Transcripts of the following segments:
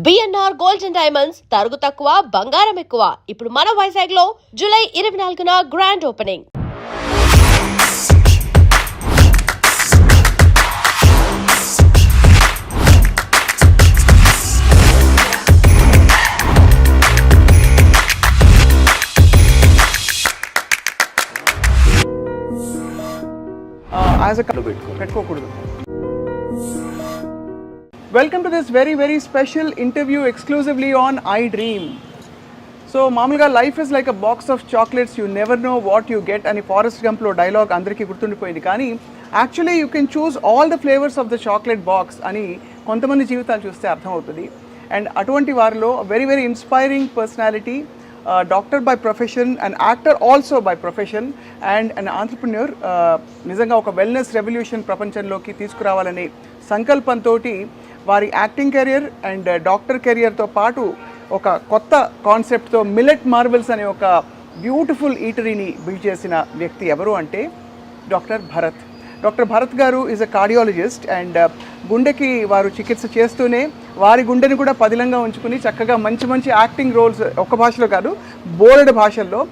BNR gold and diamonds తరుగు తక్కువ బంగారం ఎక్కువ. ఇప్పుడు మన వైజాగ్ లో జూలై 24న గ్రాండ్ ఓపెనింగ్. యాజ్ అ పెట్టుకోకూడదు. Welcome to this very very special interview exclusively on I dream. So మామూలుగా life is like a box of chocolates, you never know what you get అని ఫారెస్ట్ గంప్లో dialogue అందరికీ గుర్తుండిపోయింది. కానీ actually you can choose all the flavours of the chocolate box అని కొంతమంది జీవితాలు చూస్తే అర్థమవుతుంది. అండ్ అటువంటి వారిలో very very inspiring personality, doctor by profession and actor also by profession and an entrepreneur. నిజంగా ఒక వెల్నెస్ రెవల్యూషన్ ప్రపంచంలోకి తీసుకురావాలనే సంకల్పంతో వారి యాక్టింగ్ కెరియర్ అండ్ డాక్టర్ కెరియర్తో పాటు ఒక కొత్త కాన్సెప్ట్తో మిల్లెట్ మార్వెల్స్ అనే ఒక బ్యూటిఫుల్ ఈటరీని బిల్డ్ చేసిన వ్యక్తి ఎవరు అంటే డాక్టర్ భరత్. డాక్టర్ భరత్ గారు ఈజ్ అ కార్డియాలజిస్ట్ అండ్ గుండెకి వారు చికిత్స చేస్తూనే వారి గుండెని కూడా పదిలంగా ఉంచుకుని చక్కగా మంచి మంచి యాక్టింగ్ రోల్స్ ఒక్క భాషలో కాదు బోలెడు భాషల్లో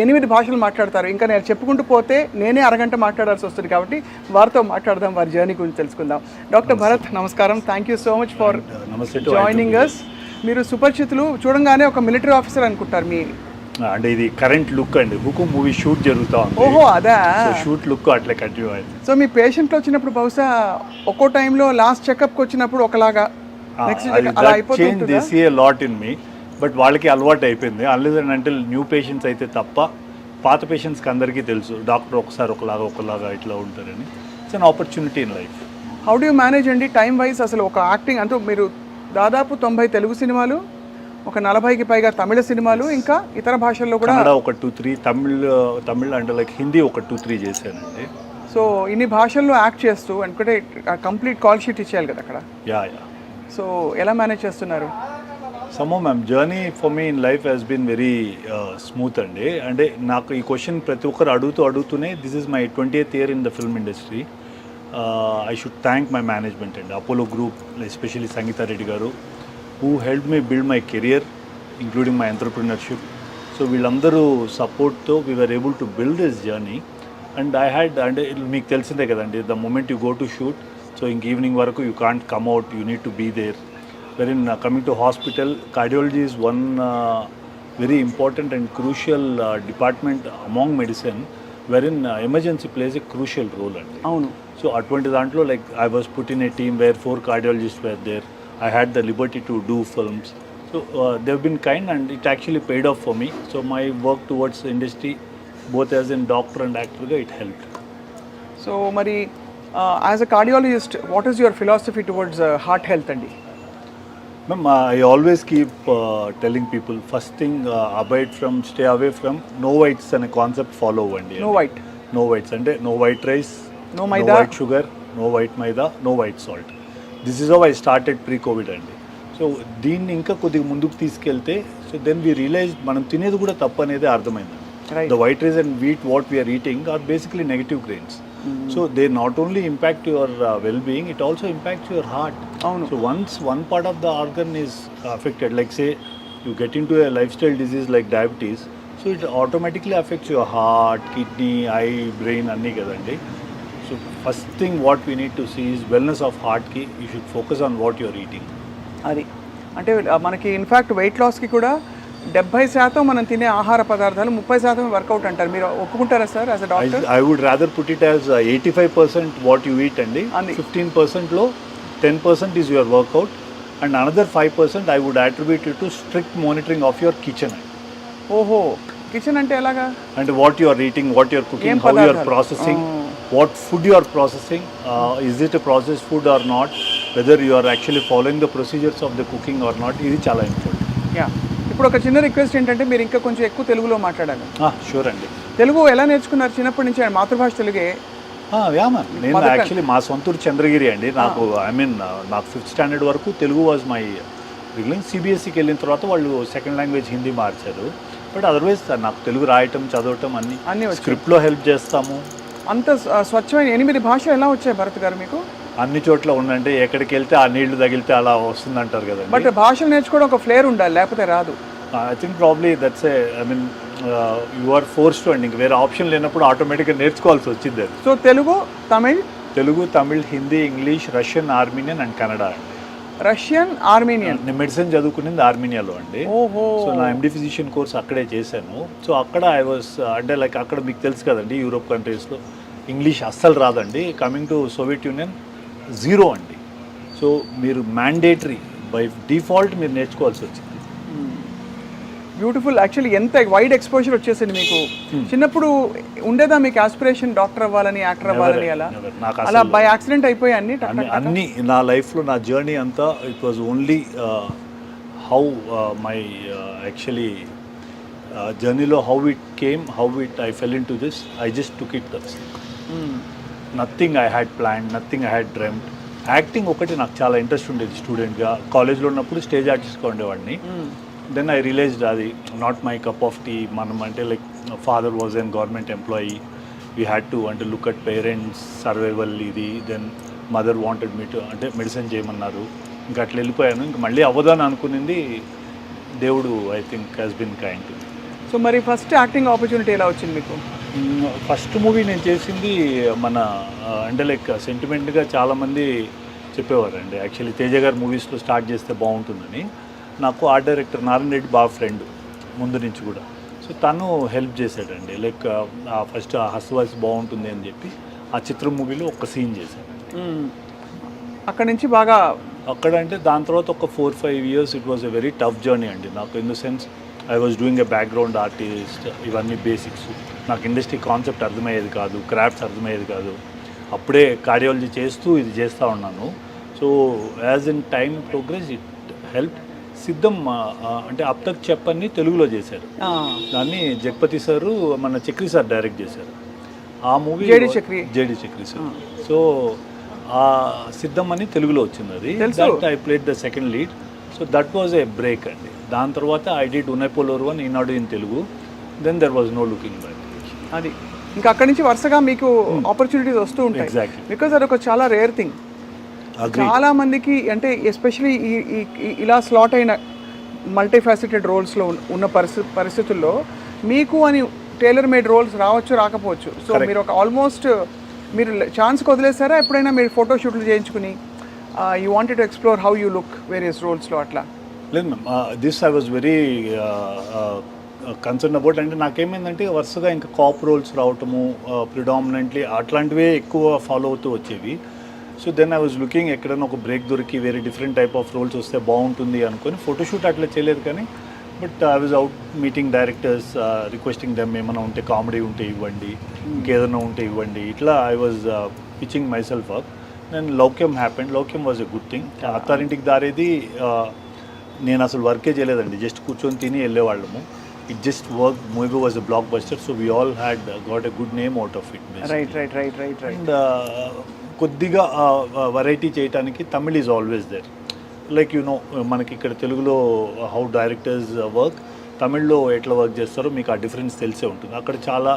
8 భాషలు మాట్లాడతారు. ఇంకా నేను చెప్పుకుంటూ పోతే నేనే అరగంట మాట్లాడాల్సి వస్తుంది. కాబట్టి వారితో మాట్లాడదాం, వారి జర్నీ గురించి తెలుసుకుందాం. డాక్టర్ భరత్ నమస్కారం, thank you so much for joining us. మీరు సుపరిచితులు, చూడంగానే ఒక మిలిటరీ ఆఫీసర్ అనుకుంటారు. మీ అంటే ఇది కరెంట్ లుక్ అండి, హుకుం మూవీ షూట్ జరుగుతా ఉంది. ఓహో అదా షూట్ లుక్ అట్లా కంటిన్యూ అయింది. సో మీ పేషెంట్లు వచ్చినప్పుడు బహుశా ఒక్కో టైంలో లాస్ట్ చెకప్కి వచ్చినప్పుడు ఒకలాగా అలా అయిపోతుంది. They see a lot in me, but వాళ్ళకి అలవాటు అయిపోయింది. Unless and until new patients అయితే తప్ప పాత పేషెంట్స్కి అందరికీ తెలుసు డాక్టర్ ఒకసారి ఒకలాగా ఇట్లా ఉంటారని. It's an opportunity in life. How do you manage అండి టైం వైజ్? అసలు ఒక యాక్టింగ్ అంటూ మీరు దాదాపు 90 తెలుగు సినిమాలు, ఒక 40కి పైగా తమిళ సినిమాలు, ఇంకా ఇతర భాషల్లో కూడా ఒక 2-3 తమిళ్ అంటే లైక్ హిందీ ఒక 2-3 చేశానండి. సో ఇన్ని భాషల్లో యాక్ట్ చేస్తూ అనుకుంటే కంప్లీట్ కాల్ షీట్ ఇచ్చేయాలి కదా అక్కడ. యా. సో ఎలా మేనేజ్ చేస్తున్నారు? సమ్మో ma'am, journey for me in life has been very smooth అండి. అంటే నాకు ఈ క్వశ్చన్ ప్రతి ఒక్కరు అడుగుతూనే this is my 20th year in the film industry. I should thank my management అండి, Apollo group, especially Sangeetha Reddy garu, who helped me build my career, including my entrepreneurship. So వీళ్ళందరూ సపోర్ట్తో we were able to build this journey. And I had, అంటే మీకు తెలిసిందే కదండి, the moment you go to shoot, so ఇంక evening వరకు you can't come out, you need to be there. Wherein coming to hospital, cardiology is one very important and crucial department among medicine, wherein emergency plays a crucial role అండి. అవును. So అటువంటి దాంట్లో like I was put in a team where 4 cardiologists were there. I had the liberty to do films. So they've been kind and it actually paid off for me. So my work towards the industry, both as a doctor and actor, it helped. So మరి as a cardiologist, what is your philosophy towards heart health అండి? Ma'am, I always keep telling people, first thing, stay away from no whites and a concept follow అండి. No white. No whites అంటే no white rice, no maida, no white sugar, no white maida, no white salt. This is how I started pre-Covid అండి. So దీన్ని ఇంకా కొద్దిగా ముందుకు తీసుకెళ్తే so then we realise మనం తినేది కూడా తప్పు అనేది అర్థమైంది. The white rice and wheat what we are eating are basically negative grains. So they not only impact your well being, it also impacts your heart. So once one part of the organ is affected, like say you get in to a life style disease like diabetes, so it automatically affects your heart, kidney, eye, brain అన్నీ కదండి. So first thing what we need to see is wellness of heart ki you should focus on what you are eating. అది అంటే మనకి in fact wait లాస్కి కూడా 70% మనం తినే ఆహార పదార్థాలు, 30% వర్కౌట్ అంటారు. మీరు ఒప్పుకుంటారా sir as a doctor? I would rather put it as 85% what you eat and 15% లో 10% is your workout and another 5% I would attribute it to strict monitoring of your kitchen. ఓహో, కిచెన్ అంటే ఎలాగా? అంటే what you are eating, what you are cooking, how you are processing, what food you are processing, is it a processed food or not, whether you are actually following the procedures of the cooking or not, ఇది చాలా important. Yeah, ఇప్పుడు ఒక చిన్న request ఏంటంటే మీరు ఇంకా కొంచెం ఎక్కువ తెలుగులో మాట్లాడాలి. షూర్ అండి. తెలుగు ఎలా నేర్చుకున్నారు? చిన్నప్పటి నుంచి మాతృభాష తెలుగే? యా మ్యామ్, నేను యాక్చువల్లీ మా సొంతూరు చంద్రగిరి అండి. నాకు నాకు 5th standard వరకు తెలుగు వాజ్ మై బిగినింగ్. సిబిఎస్ఈకి వెళ్ళిన తర్వాత వాళ్ళు సెకండ్ లాంగ్వేజ్ హిందీ మార్చారు. బట్ అదర్వైజ్ నాకు తెలుగు రాయటం, చదవటం అన్నీ స్క్రిప్ట్లో హెల్ప్ చేస్తాము. అంత స్వచ్ఛమైన 8 భాషలు ఎలా వచ్చాయి భరత్ గారు మీకు? అన్ని చోట్ల ఉందంటే ఎక్కడికి వెళ్తే ఆ నీళ్లు తగిలితే అలా వస్తుంది అంటారు కదండి. బట్ భాషలు నేర్చుకోవడం ఒక ఫ్లేర్ ఉండాలి, లేకపోతే రాదు. I think probably that's I mean you are force to అండి, ఇంక వేరే ఆప్షన్ లేనప్పుడు ఆటోమేటిక్గా నేర్చుకోవాల్సి వచ్చింది అది. So Telugu, Tamil, Hindi, English, Russian, Armenian and Kannada అండి. Russian, Armenian. నేను మెడిసిన్ చదువుకునేది ఆర్మీనియాలో అండి. ఓహో. సో నా ఎండి ఫిజిషియన్ కోర్స్ అక్కడే చేశాను. సో అక్కడ ఐ వాస్ అంటే లైక్ అక్కడ మీకు తెలుసు కదండి, యూరోప్ కంట్రీస్లో ఇంగ్లీష్ అస్సలు రాదండి. Coming to Soviet union zero అండి. సో మీరు మ్యాండేటరీ బై డిఫాల్ట్ మీరు నేర్చుకోవాల్సి వచ్చింది. బ్యూటిఫుల్. యాక్చువల్లీ ఎంత వైడ్ ఎక్స్పోజర్ వచ్చేసింది మీకు. చిన్నప్పుడు ఉండేదా మీకు ఆస్పిరేషన్ డాక్టర్ అవ్వాలని, యాక్టర్ అవ్వాలని? అలా బై యాక్సిడెంట్ అయిపోయి అన్ని నా లైఫ్లో నా జర్నీ అంతా it was only how my actually జర్నీలో how it came, how it I fell into this, I just took it. That's nothing I had plan, nothing I had dreamed. Acting ఒకటి నాకు చాలా interest ఉండేది. స్టూడెంట్గా కాలేజ్లో ఉన్నప్పుడు stage ఆర్టిస్ట్గా ఉండేవాడిని. దెన్ ఐ రియలైజ్డ్ అది not my cup of tea. మనం అంటే like father was an government employee, we had to అంటే లుక్ అట్ పేరెంట్స్ సర్వైవల్ ఇది. Then mother wanted me to అంటే మెడిసిన్ చేయమన్నారు. ఇంకా అట్లా వెళ్ళిపోయాను. ఇంకా మళ్ళీ అవ్వదని అనుకునింది, దేవుడు I think has been kind to. So మరి ఫస్ట్ యాక్టింగ్ ఆపర్చునిటీ ఎలా వచ్చింది మీకు? ఫస్ట్ మూవీ నేను చేసింది మన అంటే లైక్ సెంటిమెంట్గా చాలామంది చెప్పేవారండి. యాక్చువల్లీ తేజ గారు మూవీస్లో స్టార్ట్ చేస్తే బాగుంటుందని. నాకు ఆర్ట్ డైరెక్టర్ నారాయణ రెడ్డి బాగా ఫ్రెండ్ ముందు నుంచి కూడా. సో తను హెల్ప్ చేశాడండి. లైక్ ఫస్ట్ హస్వాయిస్ బాగుంటుంది అని చెప్పి ఆ చిత్రం మూవీలో ఒక సీన్ చేశాను. అక్కడ నుంచి బాగా అక్కడ అంటే దాని తర్వాత ఒక 4-5 years it was a very tough journey అండి నాకు. In the sense I was doing a background artist, ఇవన్నీ బేసిక్స్. నాకు ఇండస్ట్రీ కాన్సెప్ట్ అర్థమయ్యేది కాదు, క్రాఫ్ట్స్ అర్థమయ్యేది కాదు. అప్పుడే కార్డియాలజీ చేస్తూ ఇది చేస్తూ ఉన్నాను. So as in time progress it help. సిద్ధం అంటే అప్ తక్ చెప్పని తెలుగులో చేశారు. దాన్ని జగపతి సారు మన చక్రి సార్ డైరెక్ట్ చేశారు. ఆ movie JD Chakri sir. So ఆ సిద్ధం అని తెలుగులో వచ్చింది అది. That I played the second lead. So that was a break అండి. దాని తర్వాత ఐ డిడ్ ఉనైపోలోరు అని Eenadu in Telugu. Then there was no looking back. అది ఇంకా అక్కడి నుంచి వరుసగా మీకు ఆపర్చునిటీస్ వస్తూ ఉంటాయి. ఎగ్జాక్ట్లీ. బికాజ్ అదొక చాలా రేర్ థింగ్. చాలా మందికి అంటే ఎస్పెషలీ ఇలా స్లాట్ అయిన మల్టీఫాసెటెడ్ రోల్స్లో ఉన్న పరిస్థితుల్లో మీకు అని టైలర్ మేడ్ రోల్స్ రావచ్చు, రాకపోవచ్చు. సో మీరు ఒక ఆల్మోస్ట్ మీరు ఛాన్స్ వదిలేసారా ఎప్పుడైనా? మీరు ఫోటోషూట్లు చేయించుకుని you wanted to explore how you look various రోల్స్లో అట్లా? లేదు ma'am, this I was very concern about. అంటే నాకేమైందంటే వరుసగా ఇంకా కాప్ రోల్స్ రావటము ప్రిడామినెంట్లీ అట్లాంటివే ఎక్కువ ఫాలో అవుతూ వచ్చేవి. So then I was looking ఎక్కడైనా ఒక బ్రేక్ దొరికి వేరే డిఫరెంట్ టైప్ ఆఫ్ రోల్స్ వస్తే బాగుంటుంది అనుకొని ఫోటోషూట్ అట్లా చేయలేదు. కానీ but I was out meeting directors, requesting them ఏమైనా ఉంటే కామెడీ ఉంటే ఇవ్వండి, ఇంకేదైనా ఉంటే ఇవ్వండి. ఇట్లా I was pitching myself up. Then Loukyam happened. Loukyam was a good thing. Attarintiki Daredi నేను అసలు వర్కే చేయలేదండి, జస్ట్ కూర్చొని తిని వెళ్ళేవాళ్ళము. It just work. Movie was a blockbuster. So we all had got a good name out of it. And కొద్దిగా variety చేయడానికి Tamil is always there. Like you know మనకి ఇక్కడ తెలుగులో హౌ డైరెక్టర్స్ వర్క్, తమిళ్లో ఎట్లా వర్క్ చేస్తారో మీకు ఆ డిఫరెన్స్ తెలిసే ఉంటుంది. అక్కడ చాలా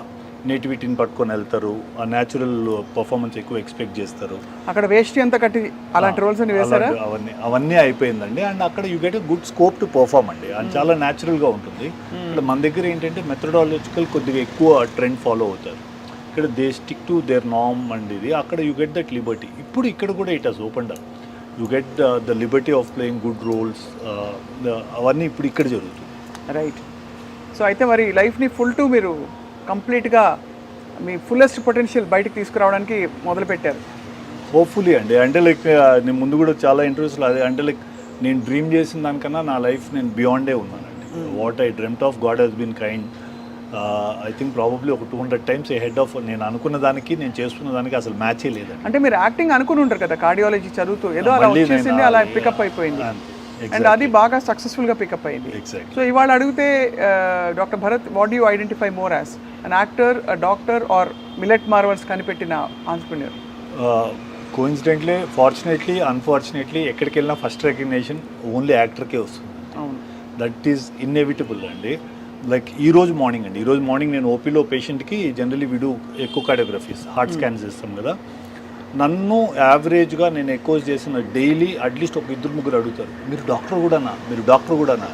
నేటివిటీని పట్టుకొని వెళ్తారు, ఆ న్యాచురల్ పర్ఫార్మెన్స్ ఎక్కువ ఎక్స్పెక్ట్ చేస్తారు. అక్కడ వేస్ట్ అంతా కట్టి అలాంటి రోల్స్ అని వేస్తారా? అవన్నీ అయిపోయిందండి. అండ్ అక్కడ you get a good scope to perform అండి. అది చాలా న్యాచురల్గా ఉంటుంది. ఇక్కడ మన దగ్గర ఏంటంటే మెథడాలజికల్ కొద్దిగా ఎక్కువ ట్రెండ్ ఫాలో అవుతారు. ఇక్కడ they stick to their norm and ఇది. అక్కడ యూ గెట్ దట్ లిబర్టీ. ఇప్పుడు ఇక్కడ కూడా it has opened up. You get the liberty of playing good roles. అవన్నీ ఇప్పుడు ఇక్కడ జరుగుతుంది. రైట్. సో అయితే మరి లైఫ్ని ఫుల్ టు మీరు కంప్లీట్గా మీ ఫుల్లెస్ట్ పొటెన్షియల్ బయటకు తీసుకురావడానికి మొదలుపెట్టారు. హోప్ఫుల్లీ అండి. అంటే లైక్ నేను ముందు కూడా చాలా ఇంటర్వ్యూస్లో అదే అంటే లైక్ నేను డ్రీమ్ చేసిన దానికన్నా నా లైఫ్ నేను బియాండే ఉన్నానండి. What I dreamed of, God has been kind. I think probably ఒక 200 times హెడ్ ఆఫ్. నేను అనుకున్న దానికి నేను చేస్తున్న దానికి అసలు మ్యాచే లేదండి. అంటే మీరు యాక్టింగ్ అనుకుని ఉంటారు కదా, కార్డియాలజీ చదువుతూ ఏదో అలా వచ్చేసింది, అలా పికప్ అయిపోయింది. అండ్ అది బాగా సక్సెస్ఫుల్గా పికప్ అయింది. ఎగ్జాక్ట్లీ. సో ఇవాళ అడిగితే doctor Bharat, what do you identify more as an actor, a doctor or Millet Marvels కనిపెట్టిన ఆంట్రప్రెన్యూర్? కోఇన్సిడెంట్లీ, ఫార్చునేట్లీ, అన్ఫార్చునేట్లీ ఎక్కడికి వెళ్ళినా ఫస్ట్ రికగ్నిషన్ ఓన్లీ యాక్టర్కే వస్తుంది. అవును, దట్ ఈస్ ఇన్ఎవిటబుల్ అండి. లైక్ ఈరోజు మార్నింగ్ నేను ఓపీలో పేషెంట్కి జనరలీ వీడు ఎక్కువ కార్డియోగ్రఫీస్, హార్ట్ స్కాన్స్ చేస్తాం కదా. నన్ను యావరేజ్గా నేను ఎక్కువ చేసిన డైలీ అట్లీస్ట్ ఒక ఇద్దరు ముగ్గురు అడుగుతారు, మీరు డాక్టర్ కూడానా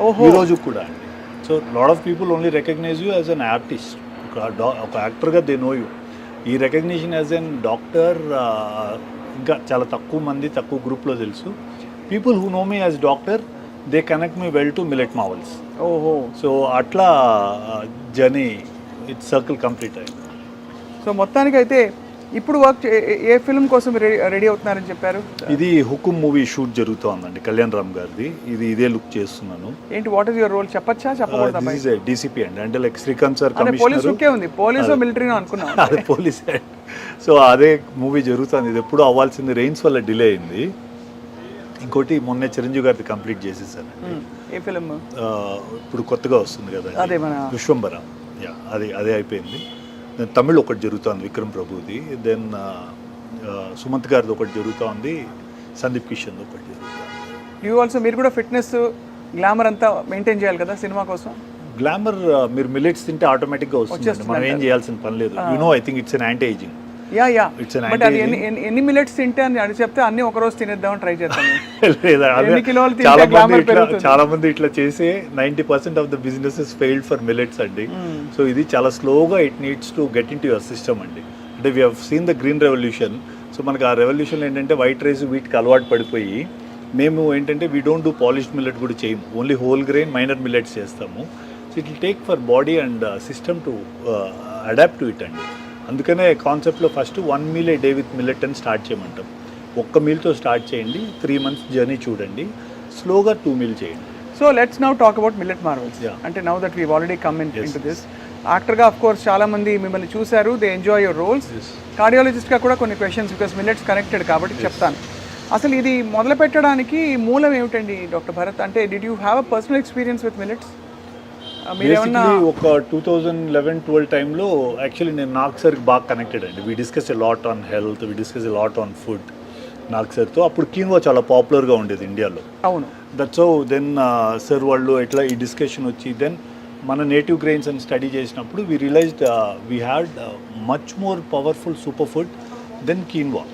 ఓహో. ఈ రోజు కూడా అండి. So lot of people only recognize you as an artist, ఒక యాక్టర్గా దే నో యూ. ఈ రికగ్నిషన్ యాజ్ అన్ డాక్టర్ ఇంకా చాలా తక్కువ మంది, తక్కువ గ్రూప్లో తెలుసు. People who know me as doctor they connect me well to Millet Marvels. ఓహో. సో అట్లా జర్నీ ఇట్స్ సర్కిల్ కంప్లీట్ అయింది. సో మొత్తానికి అయితే ఇప్పుడు వర్క్ ఏ ఫిల్మ్ కోసం రెడీ అవుతున్నారని చెప్పారు? ఇది హుకుమ్ మూవీ షూట్ జరుగుతోందండి, కళ్యాణ్ రామ్ గారిది. ఇదే లుక్ చేస్తున్నాను. ఏంటి, వాట్ ఇస్ యువర్ రోల్ చెప్పచ్చా చెప్పకూడదా? దిస్ ఇస్ డీసీపీ అండి, అంటే like Srikanth sir police commissioner. లుక్కే ఉంది, పోలీసు మిలిటరీ అనుకున్నా. అదే పోలీస్. సో అదే మూవీ జరుగుతుంది. ఇది ఎప్పుడు అవ్వాల్సింది రెయిన్స్ వల్ల డిలే అయింది. ఇంకోటి మొన్నే చిరంజీవి గారిది కంప్లీట్ చేసేసాను. A film? ఇప్పుడు కొత్తగా వస్తుంది కదా, అదే మన విశ్వంబర. యా, అదే అయిపోయింది. దెన్ తమిళ్ ఒకటి జరుగుతుంది, విక్రమ్ ప్రభుది. దెన్ సుమంత్ గారిది ఒకటి జరుగుతుంది, సందీప్ కిషన్ ఒకటి జరుగుతుంది. యూ ఆల్సో, మీరు కూడా ఫిట్నెస్ గ్లామర్ అంతా మెయింటైన్ చేయాలి కదా సినిమా కోసం. గ్లామర్ మీరు మిల్లెట్స్ తింటే ఆటోమేటిక్గా వస్తుంది, మనం ఏం చేయాల్సిన పని లేదు. I think it's an anti ageing. Yeah It's an but అది ఎన్ని మిల్లెట్స్ తింటే అని అడిగి చెప్తే అన్ని ఒక రోజు తినేద్దామని ట్రై చేస్తాను. ఎన్ని కిలోలు తింటే గ్లామర్ పెరుగుతుంది? చాలా మంది ఇట్లా చేసే 90% of the businesses failed for millets అండి. సో ఇది చాలా స్లోగా it needs to get in to your system అండి. అంటే we have seen the green revolution. So మనకి ఆ రెవల్యూషన్ ఏంటంటే వైట్ రైస్ వీటికి అలవాటు పడిపోయి మేము ఏంటంటే we don't do polished millet కూడా చేయము, only whole grain minor millets చేస్తాము. So it will take for body and system to adapt to it అండి. అందుకనే కాన్సెప్ట్లో first 1 meal a day with millet అని స్టార్ట్ చేయమంటాం. ఒక్క మీల్తో స్టార్ట్ చేయండి, 3 months జర్నీ చూడండి, స్లోగా 2 meal చేయండి. So let's now talk about millet Marvel's. Yeah. అంటే now that weave already come in to this, యాక్టర్గా ఆఫ్ కోర్స్ చాలా మంది మిమ్మల్ని చూశారు, దే ఎంజాయ్ యువర్ రోల్స్. కార్డియాలజిస్ట్గా కూడా కొన్ని క్వశ్చన్స్, బికాస్ మిల్లెట్స్ కనెక్టెడ్ కాబట్టి చెప్తాను. అసలు ఇది మొదలు పెట్టడానికి మూలం ఏమిటండి డాక్టర్ భరత్? అంటే did you have a personal experience with millets? మీరేమన్నా ఒక 2011-12 టైంలో యాక్చువల్లీ నేను నాగ్ సార్కి బాగా కనెక్టెడ్ అండి. We discuss a lot on health, we discuss a lot on food Nag సార్తో. అప్పుడు కీన్వా చాలా పాపులర్గా ఉండేది ఇండియాలో. అవును. దట్స్ హౌ దెన్ సార్ వాళ్ళు ఎట్లా ఈ డిస్కషన్ వచ్చి దెన్ మన నేటివ్ గ్రెయిన్స్ అని స్టడీ చేసినప్పుడు we realised we had much more powerful super food than quinoa.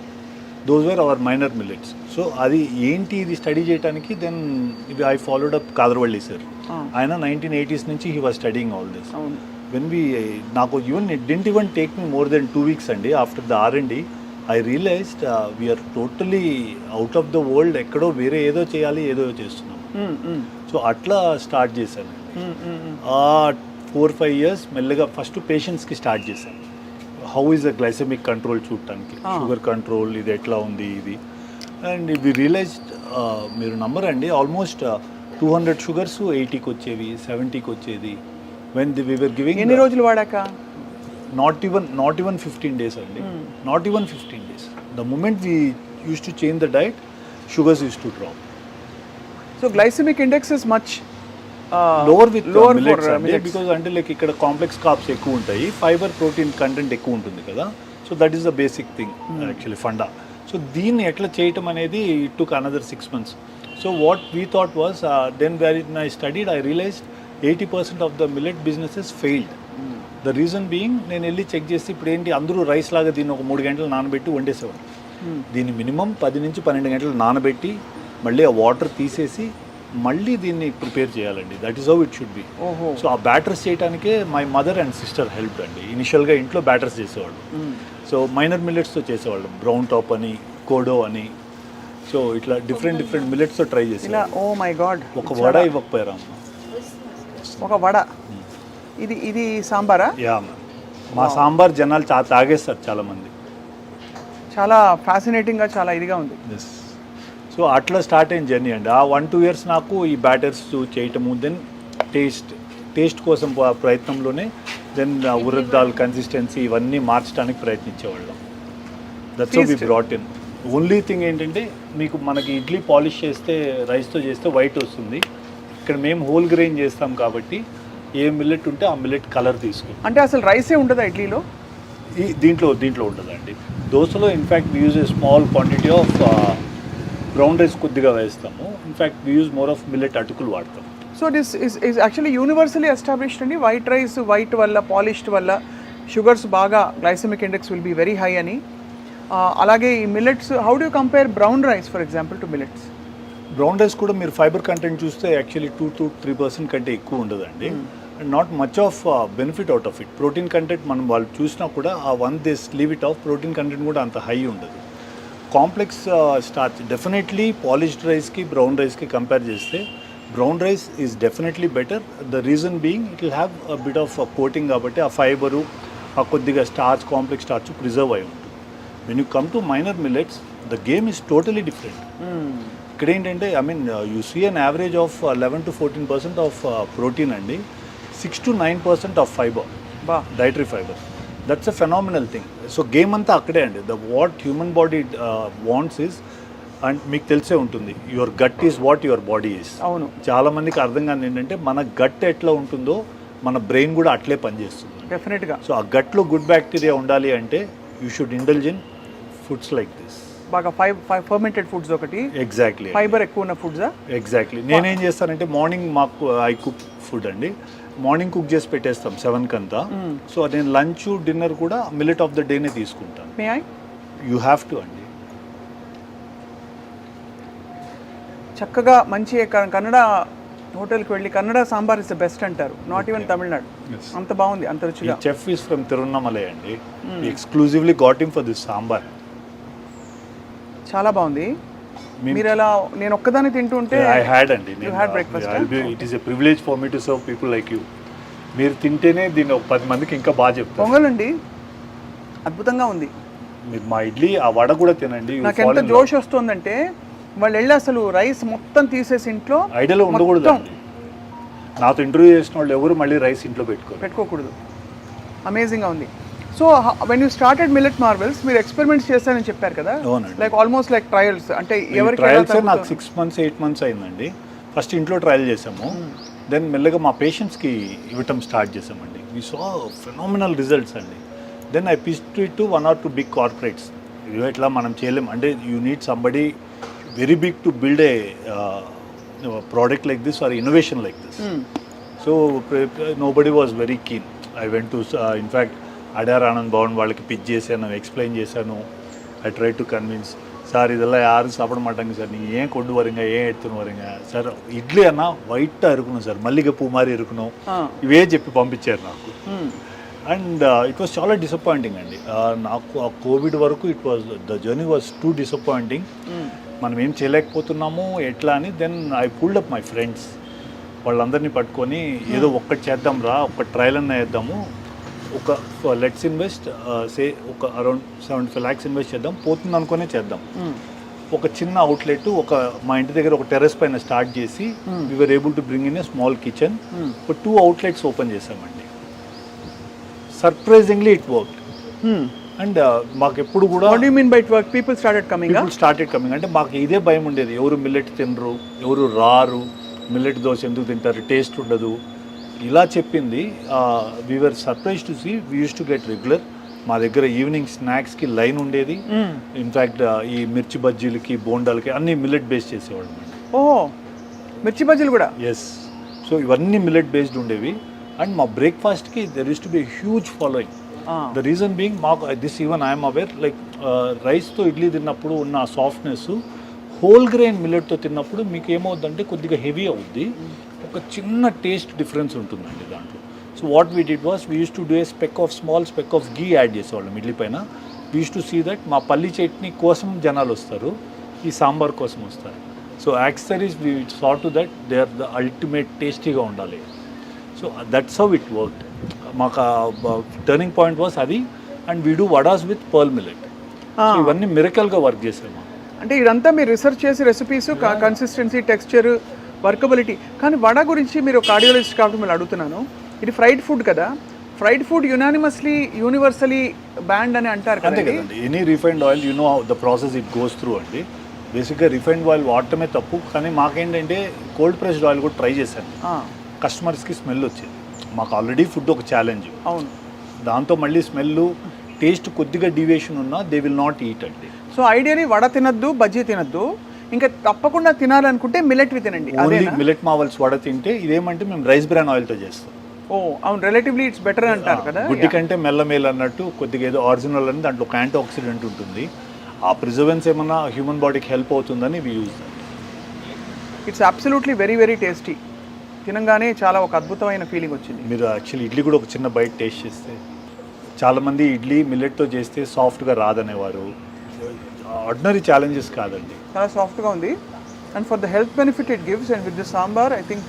Those were our minor millets. So అది ఏంటి ఇది స్టడీ చేయడానికి then I followed up Khader Vali sir. ఆయన 1980s నుంచి he was studying all this. When నాకు even it didn't even take me more than 2 weeks అండి. After the R&D I realised we are totally out of the world, ఎక్కడో వేరే ఏదో చేయాలి, ఏదో చేస్తున్నాం. సో అట్లా స్టార్ట్ చేశాను. 4-5 years మెల్లగా ఫస్ట్ పేషెంట్స్కి స్టార్ట్ చేశాను. How is the glycemic control చూడటానికి, షుగర్ కంట్రోల్ ఇది ఎట్లా ఉంది ఇది. అండ్ వి రియలైజ్డ్, మీరు నమ్మరండి, ఆల్మోస్ట్ 200 షుగర్స్ 80కి వచ్చేవి, 70కి వచ్చేది. When we were giving. ఎన్ని రోజులు వాడాక? నాట్ ఈవెన్ 15 days అండి. Not even 15 days. The moment we use to change the diet, sugars use to drop. So glycemic index is much lower with millets అండి, because అంటే like ఇక్కడ complex carbs ఎక్కువ ఉంటాయి, fibre protein content ఎక్కువ ఉంటుంది కదా. So that is the basic thing actually ఫండా. సో దీన్ని ఎట్లా చేయటం అనేది it took another 6 months. So what we thought was then when I studied I realized 80% of the millet businesses failed. The reason being, నేను వెళ్ళి చెక్ చేసి ఇప్పుడు ఏంటి అందరూ రైస్ లాగా దీన్ని ఒక 3 గంటలు నానబెట్టి వండేసేవారు. దీన్ని మినిమం 10 నుంచి 12 గంటలు నానబెట్టి మళ్ళీ ఆ వాటర్ తీసేసి మళ్ళీ దీన్ని ప్రిపేర్ చేయాలండి. That is how it should B. So ఆ బ్యాటర్స్ చేయడానికే my mother and sister help అండి. ఇనిషియల్గా ఇంట్లో బ్యాటర్స్ చేసేవాళ్ళు. సో మైనర్ మిల్లెట్స్తో చేసేవాళ్ళం, బ్రౌన్ టాప్ అని, కోడో అని. సో ఇట్లా డిఫరెంట్ మిల్లెట్స్తో ట్రై చేసి. ఓ మై గాడ్, ఒక వడ ఇవ్వకపోయారా అమ్మ? ఒక వడ. ఇది సాంబారా? Yeah ma'am. మా సాంబార్ జనాలు తాగేస్తారు చాలామంది. చాలా ఫ్యాసినేటింగ్గా, చాలా ఇదిగా ఉంది. ఎస్. సో అట్లా స్టార్ట్ అయిన జర్నీ అండి. ఆ 1-2 years నాకు ఈ బ్యాటర్స్ చేయటము, దెన్ టేస్ట్ కోసం ప్రయత్నంలోనే దెన్ ఉరద్ దాల్ కన్సిస్టెన్సీ ఇవన్నీ మార్చడానికి ప్రయత్నించేవాళ్ళం. That's how we brought in. Only thing ఏంటంటే మనకి ఇడ్లీ పాలిష్ చేస్తే, రైస్తో చేస్తే వైట్ వస్తుంది. ఇక్కడ మేము హోల్ గ్రెయిన్ చేస్తాం కాబట్టి ఏ మిల్లెట్ ఉంటే ఆ మిల్లెట్ కలర్ తీసుకుంటాం. అంటే అసలు రైసే ఉంటుందా ఇడ్లీలో? దీంట్లో ఉండదండి. దోశలో in fact we use a small quantity of brown rice కొద్దిగా వేస్తాము. In fact we use more of millet అటుకులు వాడతాం. So this is actually universally established అండి. వైట్ రైస్, వైట్ వల్ల, పాలిష్డ్ వల్ల షుగర్స్ బాగా, glycemic index will be very high అని. అలాగే ఈ millets, how do compare brown rice for example to millets? Brown rice కూడా మీరు ఫైబర్ కంటెంట్ చూస్తే యాక్చువల్లీ 2 to 3% కంటే ఎక్కువ ఉండదండి. And not much of benefit out of it. Protein content మనం వాళ్ళు చూసినా కూడా ఆ one this leave it of, protein content కూడా అంత హై ఉండదు. కాంప్లెక్స్ స్టార్చ్ డెఫినెట్లీ పాలిష్డ్ రైస్కి బ్రౌన్ రైస్కి కంపేర్ చేస్తే brown rice is definitely better. The reason being it will have a bit of coating కాబట్టి ఆ ఫైబరు ఆ కొద్దిగా స్టార్చ్, కాంప్లెక్స్ స్టార్చ్ ప్రిజర్వ్ అయి ఉంటుంది. When you come to minor millets the game is totally different. ఇక్కడ ఏంటంటే I mean you see an average of 11 to 14% of protein అండి, 6 to 9% of fibre, dietary fibre. That's a phenomenal thing. So game అంతా అక్కడే అండి. The what human body wants is, and మీకు తెలిసే ఉంటుంది, your gut is what your body is. అవును, చాలా మందికి అర్థం కాదు ఏంటంటే మన గట్ ఎట్లా ఉంటుందో మన బ్రెయిన్ కూడా అట్లే పనిచేస్తుంది. డెఫినెట్గా. సో ఆ గట్లో గుడ్ బ్యాక్టీరియా ఉండాలి అంటే you should indulge in foods like this. బాగా ఫర్మెంటెడ్ ఫుడ్స్ ఒకటి, ఎగ్జాక్ట్లీ ఫైబర్ ఎక్కువ ఉన్న ఫుడ్సా? ఎగ్జాక్ట్లీ. నేనేం చేస్తానంటే మార్నింగ్ మాకు ఐ కుక్ ఫుడ్ అండి, మార్నింగ్ కుక్ చేసి పెట్టేస్తాం 7 అంతా. సో నేను లంచ్ డిన్నర్ కూడా మిల్లెట్ ఆఫ్ ద డేనే తీసుకుంటాను. May I? You have to అండి. చక్కగా మంచి కన్నడ హోటల్కి వెళ్ళి Kannada sambar is the best అంటారు, నాట్ ఈవెన్ తమిళనాడు. అంత బాగుంది, అంత రుచిగా. చెఫ్ ఈస్ ఫ్రమ్ తిరువన్నమలై అండి, exclusively got him for this sambar. చాలా బాగుంది. మీరు ఎలా, నేను ఒక్కదాన్ని తింటుంటే ఐ హ్యాడ్ అండి, You had breakfast, it is a privilege for me to serve people like you. మీరు తింటేనే దీన్ని ఒక 10 మందికి ఇంకా బాగా చెప్తారు. పొంగల్ అండి అద్భుతంగా ఉంది. మీరు మా ఇడ్లీ ఆ వడ కూడా తినండి. నాకు ఎంత జోష్ వస్తుందంటే వాళ్ళు వెళ్ళి అసలు రైస్ మొత్తం తీసేసి ఇంట్లో ఐడియాలో ఉండకూడదు. నాతో ఇంటర్వ్యూ చేసిన వాళ్ళు ఎవరు మళ్ళీ రైస్ ఇంట్లో పెట్టుకోకూడదు. అమేజింగ్గా ఉంది. So when you started millet Marvel's, మీరు ఎక్స్పెరిమెంట్స్ చేస్తారని చెప్పారు కదా, లైక్ ఆల్మోస్ట్ లైక్ ట్రయల్స్ అంటే ఎవరికి ట్రయల్స్ నాకు 6 months 8 months అయిందండి. ఫస్ట్ ఇంట్లో ట్రయల్ చేసాము, దెన్ మెల్లగా మా పేషెంట్స్కి ఇవ్వటం స్టార్ట్ చేసామండి. వీ సా ఫెనామినల్ రిజల్ట్స్ అండి. Then I pitched it to 1 or 2 big corporates. ఇట్లా మనం చేయలేం అంటే you need somebody very big to build a product like this or innovation like this. So nobody was very keen. I went to in fact Adyar Anand Bhavan వాళ్ళకి pitch చేశాను, explain చేశాను. I try to convince, sir இதெல்லாம் யாரும் சாப்பிட மாட்டாங்க sir, நீங்கள் ஏன் கொண்டு வரீங்க, ஏன் எடுத்துன்னு வரீங்க సార్, ఇడ్లీ అన్న వైట్గా இருக்கணும் సార్, మల్లిగ పువ్వు మారి இருக்கணும், ఇవే చెప్పి పంపించారు నాకు. అండ్ ఇట్ వాస్ చాలా డిసప్పాయింటింగ్ అండి నాకు. ఆ కోవిడ్ వరకు it was the journey was too disappointing. మనం ఏం చేయలేకపోతున్నాము ఎట్లా అని. Then I pulled up my friends, వాళ్ళందరినీ పట్టుకొని ఏదో ఒక్కటి చేద్దాం రా, ఒక్క ట్రయల్ అన్న వేద్దాము, ఒక లెట్స్ ఇన్వెస్ట్ సే ఒక అరౌండ్ 75 lakhs ఇన్వెస్ట్ చేద్దాం, పోతుంది అనుకునే చేద్దాం. ఒక చిన్న అవుట్లెట్ మా ఇంటి దగ్గర ఒక టెర్రస్ పైన స్టార్ట్ చేసి we were able to bring in a small kitchen. ఒక 2 outlets ఓపెన్ చేసామండి. Surprisingly it worked. అండ్ మాకు ఎప్పుడు కూడా పీపుల్ స్టార్టెడ్ కమింగ్ అంటే మాకు ఇదే భయం ఉండేది, ఎవరు మిల్లెట్ తినరు, ఎవరు రారు, మిల్లెట్ దోశ ఎందుకు తింటారు, టేస్ట్ ఉండదు, ఇలా చెప్పింది. We were surprise to see we use to get regular. మా దగ్గర ఈవినింగ్ స్నాక్స్కి లైన్ ఉండేది. ఇన్ఫ్యాక్ట్ ఈ మిర్చి బజ్జీలకి బోండాలకి అన్నీ మిల్లెట్ బేస్డ్ చేసేవాళ్ళం అండి. ఓహో, మిర్చి బజ్జీలు కూడా? ఎస్. సో ఇవన్నీ మిల్లెట్ బేస్డ్ ఉండేవి. అండ్ మా బ్రేక్ఫాస్ట్కి there used to be huge following. The reason being మాకు this even I'm aware, like రైస్తో ఇడ్లీ తిన్నప్పుడు ఉన్న సాఫ్ట్నెస్ హోల్ గ్రెయిన్ మిల్లెట్తో తిన్నప్పుడు మీకు ఏమవుద్దంటే కొద్దిగా హెవీ అవుద్ది, ఒక చిన్న టేస్ట్ డిఫరెన్స్ ఉంటుందండి దాంట్లో. So what we did was we use to do a small speck of ghee add చేసేవాళ్ళం ఇడ్లీ పైన. We use to see that మా పల్లి చట్నీ కోసం జనాలు వస్తారు, ఈ సాంబార్ కోసం వస్తారు. So accessories we saw to that they are the ultimate టేస్టీగా ఉండాలి. So that's how it worked. మాకు టర్నింగ్ పాయింట్ వాస్ అది. And we do vadas with pearl millet. ఇవన్నీ మిరకల్గా వర్క్ చేసాము. అంటే ఇదంతా మీరు రీసెర్చ్ చేసి రెసిపీస్, కన్సిస్టెన్సీ, టెక్స్చర్, వర్కబిలిటీ. కానీ వడ గురించి మీరు కార్డియాలజిస్ట్ కాబట్టి మీరు అడుగుతున్నాను, ఇది ఫ్రైడ్ ఫుడ్ కదా, ఫ్రైడ్ ఫుడ్ యూనివర్సలీ బ్యాండ్ అని అంటారు కదా. అంతే కదండి. Any refined oil you know the process it goes through అండి. బేసిక్గా రిఫైన్డ్ ఆయిల్ వాడటమే తప్పు, కానీ మాకేంటంటే కోల్డ్ ప్రెస్డ్ ఆయిల్ కూడా ట్రై చేశాను. కస్టమర్స్కి స్మెల్ వచ్చేది. మాకు ఆల్రెడీ ఫుడ్ ఒక ఛాలెంజ్. అవును. దాంతో మళ్ళీ స్మెల్, టేస్ట్ కొద్దిగా డీవియేషన్ ఉన్నా దే విల్ నాట్ ఈట్ అండి. సో ఐడియాని వడ తినద్దు, బజ్జీ తినద్దు, ఇంకా తప్పకుండా తినాలనుకుంటే మిల్లెట్వి తినండి. ఓన్లీ మిల్లెట్ మావల్స్ వడ తింటే ఇదేమంటే మేము రైస్ బ్రాన్ ఆయిల్తో చేస్తాం. ఓ అవును, రిలేటివ్లీ ఇట్స్ బెటర్ అంటారు కదా. గుడ్డి కంటే మెల్లమేలు అన్నట్టు కొద్దిగా ఏదో ఒరిజినల్ అని దాంట్లో ఒక యాంటీ ఆక్సిడెంట్ ఉంటుంది. ఆ ప్రిజర్వెన్స్ ఏమన్నా హ్యూమన్ బాడీకి హెల్ప్ అవుతుందని we use that. It's absolutely very very tasty. తినంగానే చాలా ఒక అద్భుతమైన ఫీలింగ్ వచ్చింది. మీరు యాక్చువల్లీ ఇడ్లీ కూడా ఒక చిన్న బైట్ టేస్ట్ చేస్తే, చాలామంది ఇడ్లీ మిల్లెట్తో చేస్తే సాఫ్ట్గా రాదనేవారు. ఆర్డినరీ ఛాలెంజెస్ కాదండి, చాలా సాఫ్ట్గా ఉంది. And for the health benefit it gives and with the sambar I think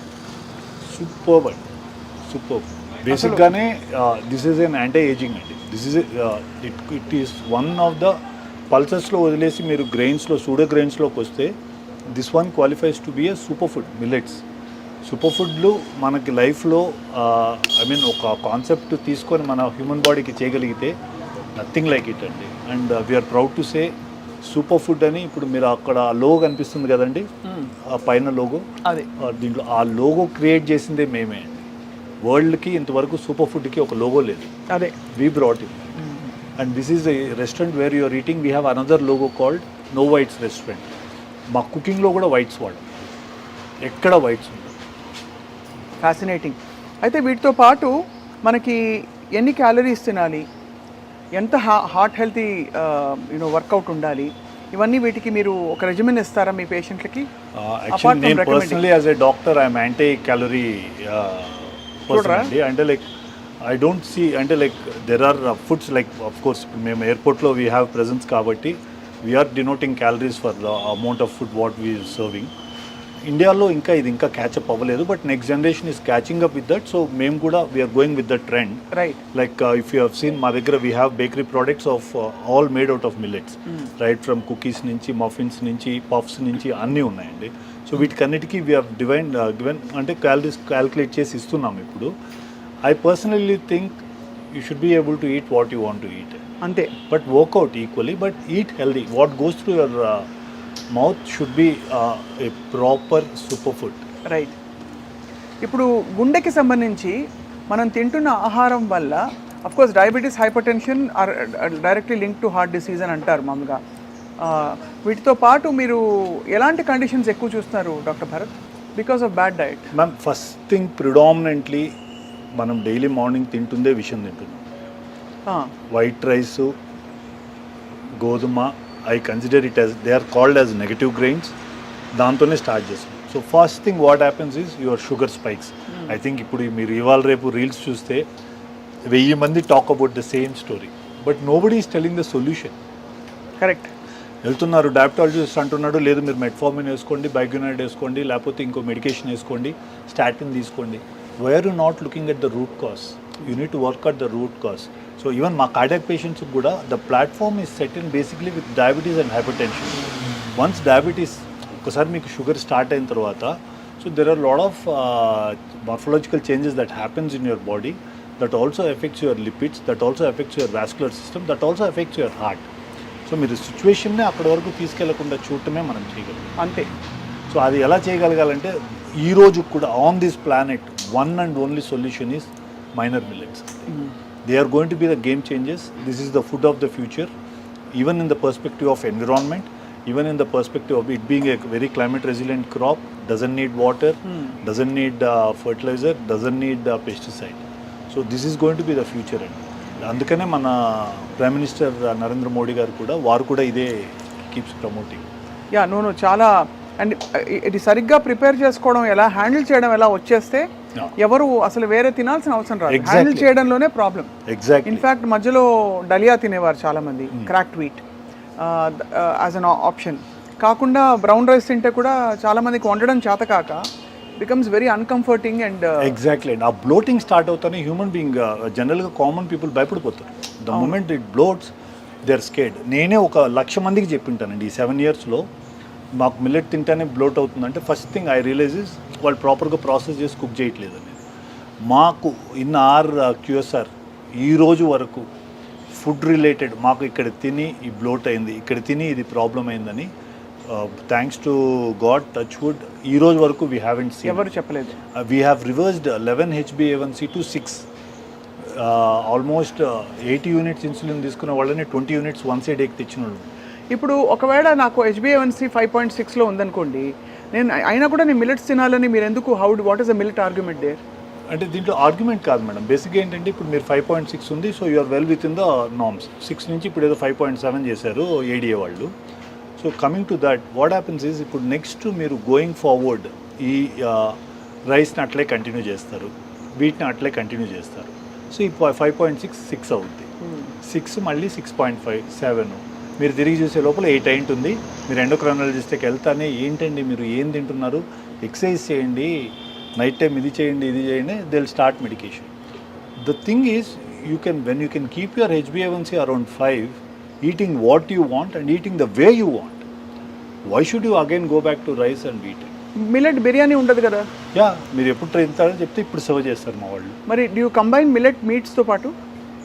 superb అండి, సూపర్బ్. బేసిక్గానే this is an anti ageing అండి. This is it is one of the పల్సెస్లో వదిలేసి మీరు గ్రెయిన్స్లో సూడో గ్రెయిన్స్లోకి వస్తే this one qualifies to be a super food. Millets super ఫుడ్లు మనకి లైఫ్లో ఐ మీన్ ఒక కాన్సెప్ట్ తీసుకొని మన హ్యూమన్ బాడీకి చేయగలిగితే నథింగ్ లైక్ ఇట్ అండి. And we're proud to say super food అని. ఇప్పుడు మీరు అక్కడ లోగో కనిపిస్తుంది కదండి, ఆ పైన లోగో, అదే దీంట్లో ఆ లోగో క్రియేట్ చేసిందే మేమే అండి. వరల్డ్కి ఇంతవరకు సూపర్ ఫుడ్కి ఒక లోగో లేదు, అదే we brought it. And this is a restaurant where you're eating. We have another logo called no whites restaurant. మా కుకింగ్లో కూడా వైట్స్ వాడు, ఎక్కడ వైట్స్ ఉండవు. ఫ్యాసినేటింగ్. అయితే వీటితో పాటు మనకి ఎన్ని క్యాలరీస్ తినాలి, ఎంత హార్ట్ హెల్తీ వర్కౌట్ ఉండాలి, ఇవన్నీ వీటికి మీరు ఒక రెజిమెన్ ఇస్తారా మీ పేషెంట్లకి? యాక్చువల్లీ నేను personally as a doctor I'm anti calorie person అండి. అంటే లైక్ ఐ డోంట్ సీ, అంటే like there are foods like of course మేము ఎయిర్పోర్ట్లో వీ హ్యావ్ ప్రెజెన్స్ కాబట్టి we're denoting calories for the amount of food what we serving. ఇండియాలో ఇంకా ఇది ఇంకా క్యాచప్ అవ్వలేదు, but next generation is catching up with that. So మేము కూడా we're going with the trend. Right. Like if you have seen మా దగ్గర we have bakery products of all made out of millets, right from cookies నుంచి muffins నుంచి puffs నుంచి అన్నీ ఉన్నాయండి. So వీటికన్నిటికీ వీ హ్యావ్ గివెన్ అంటే క్యాలరీస్ క్యాల్కులేట్ చేసి ఇస్తున్నాం ఇప్పుడు. I personally think you should be able to eat what you want to eat, అంతే. But workout equally, but eat healthy. What goes through your mouth should be a proper super food. Right. ఇప్పుడు గుండెకి సంబంధించి మనం తింటున్న ఆహారం వల్ల of course diabetes, hyper tension are directly link to heart disease అని అంటారు మామూలుగా. వీటితో పాటు మీరు ఎలాంటి కండిషన్స్ ఎక్కువ చూస్తున్నారు doctor Bharat because of bad diet? Ma'am, first thing predominantly మనం డైలీ మార్నింగ్ తింటుందే విషయం తింటున్నాం. వైట్ రైసు, గోధుమ, I consider it as they are called as negative grains. దాంతోనే స్టార్ట్ చేస్తాం. So first thing what happens is your sugar spikes. I think ఇప్పుడు మీరు ఇవాళ రేపు రీల్స్ చూస్తే 1000 మంది talk about the same story, but nobody is telling the solution. Correct. వెళ్తున్నారు diabetologist అంటున్నాడు, లేదు మీరు మెట్ఫార్మిన్ వేసుకోండి, బైగ్యునైడ్ వేసుకోండి, లేకపోతే ఇంకో మెడికేషన్ వేసుకోండి, స్టాటిన్ తీసుకోండి. Why are you not looking at the root cause? You need to work at the root cause. So even మా కార్డియాక్ పేషెంట్స్కి కూడా the platform is set in basically with diabetes and hypertension. Once diabetes ఒకసారి మీకు sugar start అయిన తర్వాత, so there are lot of morphological changes that happens in your body that also affects your lipids, that also affects your vascular system, that also affects your heart. So మీరు సిచ్యువేషన్నే అక్కడి వరకు తీసుకెళ్లకుండా చూడటమే మనం చేయగలం, అంతే. So అది ఎలా చేయగలగాలంటే ఈ రోజు కూడా on this planet one and only solution is minor millets. They are going to be the game changes. This is the food of the future, even in the perspective of environment, even in the perspective of it being a very climate resilient crop, doesn't need water, doesn't need fertilizer, doesn't need pesticide. So this is going to be the future. అందుకనే మన prime minister Narendra Modi గారు కూడా వారు కూడా ఇదే keeps promoting. Yeah no చాలా. And ఇది సరిగ్గా ప్రిపేర్ చేసుకోవడం ఎలా, హ్యాండిల్ చేయడం ఎలా వచ్చేస్తే ఎవరు అసలు వేరే తినాల్సిన అవసరం రాదు. హ్యాండిల్ చేయడంలోనే ప్రాబ్లం. ఎగ్జాక్ట్లీ. ఇన్ఫ్యాక్ట్ మధ్యలో డలియా తినేవారు చాలామంది, cracked wheat as an option కాకుండా బ్రౌన్ రైస్ తింటే కూడా చాలామందికి వండడం చేత కాక becomes very uncomforting. And exactly అండి. ఆ బ్లోటింగ్ స్టార్ట్ అవుతానే హ్యూమన్ బీయింగ్ జనరల్గా కామన్ పీపుల్ భయపడిపోతారు. The moment it bloats they are scared. నేనే 1,00,000 మందికి చెప్పింటానండి ఈ 7 yearsలో, మాకు మిల్లెట్ తింటేనే బ్లోట్ అవుతుందంటే first thing I realize is వాళ్ళు ప్రాపర్గా ప్రాసెస్ చేసి కుక్ చేయట్లేదు అనేది. మాకు ఇన్ ఆర్ క్యూఎస్ఆర్ ఈ రోజు వరకు ఫుడ్ రిలేటెడ్ మాకు ఇక్కడ తిని ఈ బ్లోట్ అయింది, ఇక్కడ తిని ఇది ప్రాబ్లం అయిందని thanks to God touch wood ఈ రోజు వరకు వీ హ్యావెంట్ సీన్. ఎవరు చెప్పలేదు. We have reversed 11 HbA1c to 6. Almost 80 units insulin తీసుకున్న వాళ్ళని 20 units once a day తెచ్చిన వాళ్ళు. ఇప్పుడు ఒకవేళ నాకు HbA1c 5.6లో ఉందనుకోండి, నేను అయినా కూడా నేను మిల్లెట్స్ తినాలని మీరు ఎందుకు, what is the millet argument there? అంటే దీంట్లో ఆర్గ్యుమెంట్ కాదు మేడం. బేసిక్గా ఏంటంటే ఇప్పుడు మీరు 5.6 ఉంది, so you're well within the norms. 6 నుంచి ఇప్పుడు ఏదో 5.7 చేశారు ఏడిఏ వాళ్ళు. So coming to that, what happens is ఇప్పుడు నెక్స్ట్ మీరు గోయింగ్ ఫార్వర్డ్ ఈ రైస్ని అట్లే కంటిన్యూ చేస్తారు, వీటిని అట్లే కంటిన్యూ చేస్తారు. సో ఈ 5.6 6 అవుద్ది, 6 మళ్ళీ 6.5 7, మీరు తిరిగి చూసే లోపల 8 అయింటుంది. మీరు ఎండోక్రైనాలజిస్ట్కి వెళ్తానే ఏంటండి మీరు ఏం తింటున్నారు, ఎక్సర్సైజ్ చేయండి, నైట్ టైం ఇది చేయండి ఇది చేయండి, they will start medication. The thing is when you can keep your HbA1c around 5, eating what you want and eating the way you want, why should you again go back to rice and wheat? Millet biryani ఉండదు కదా. Yeah, మీరు ఎప్పుడు తింటారని చెప్తే ఇప్పుడు serve చేస్తారు మా వాళ్ళు. మరి డూ యూ కంబైన్ మిల్లెట్ మీట్స్తో పాటు?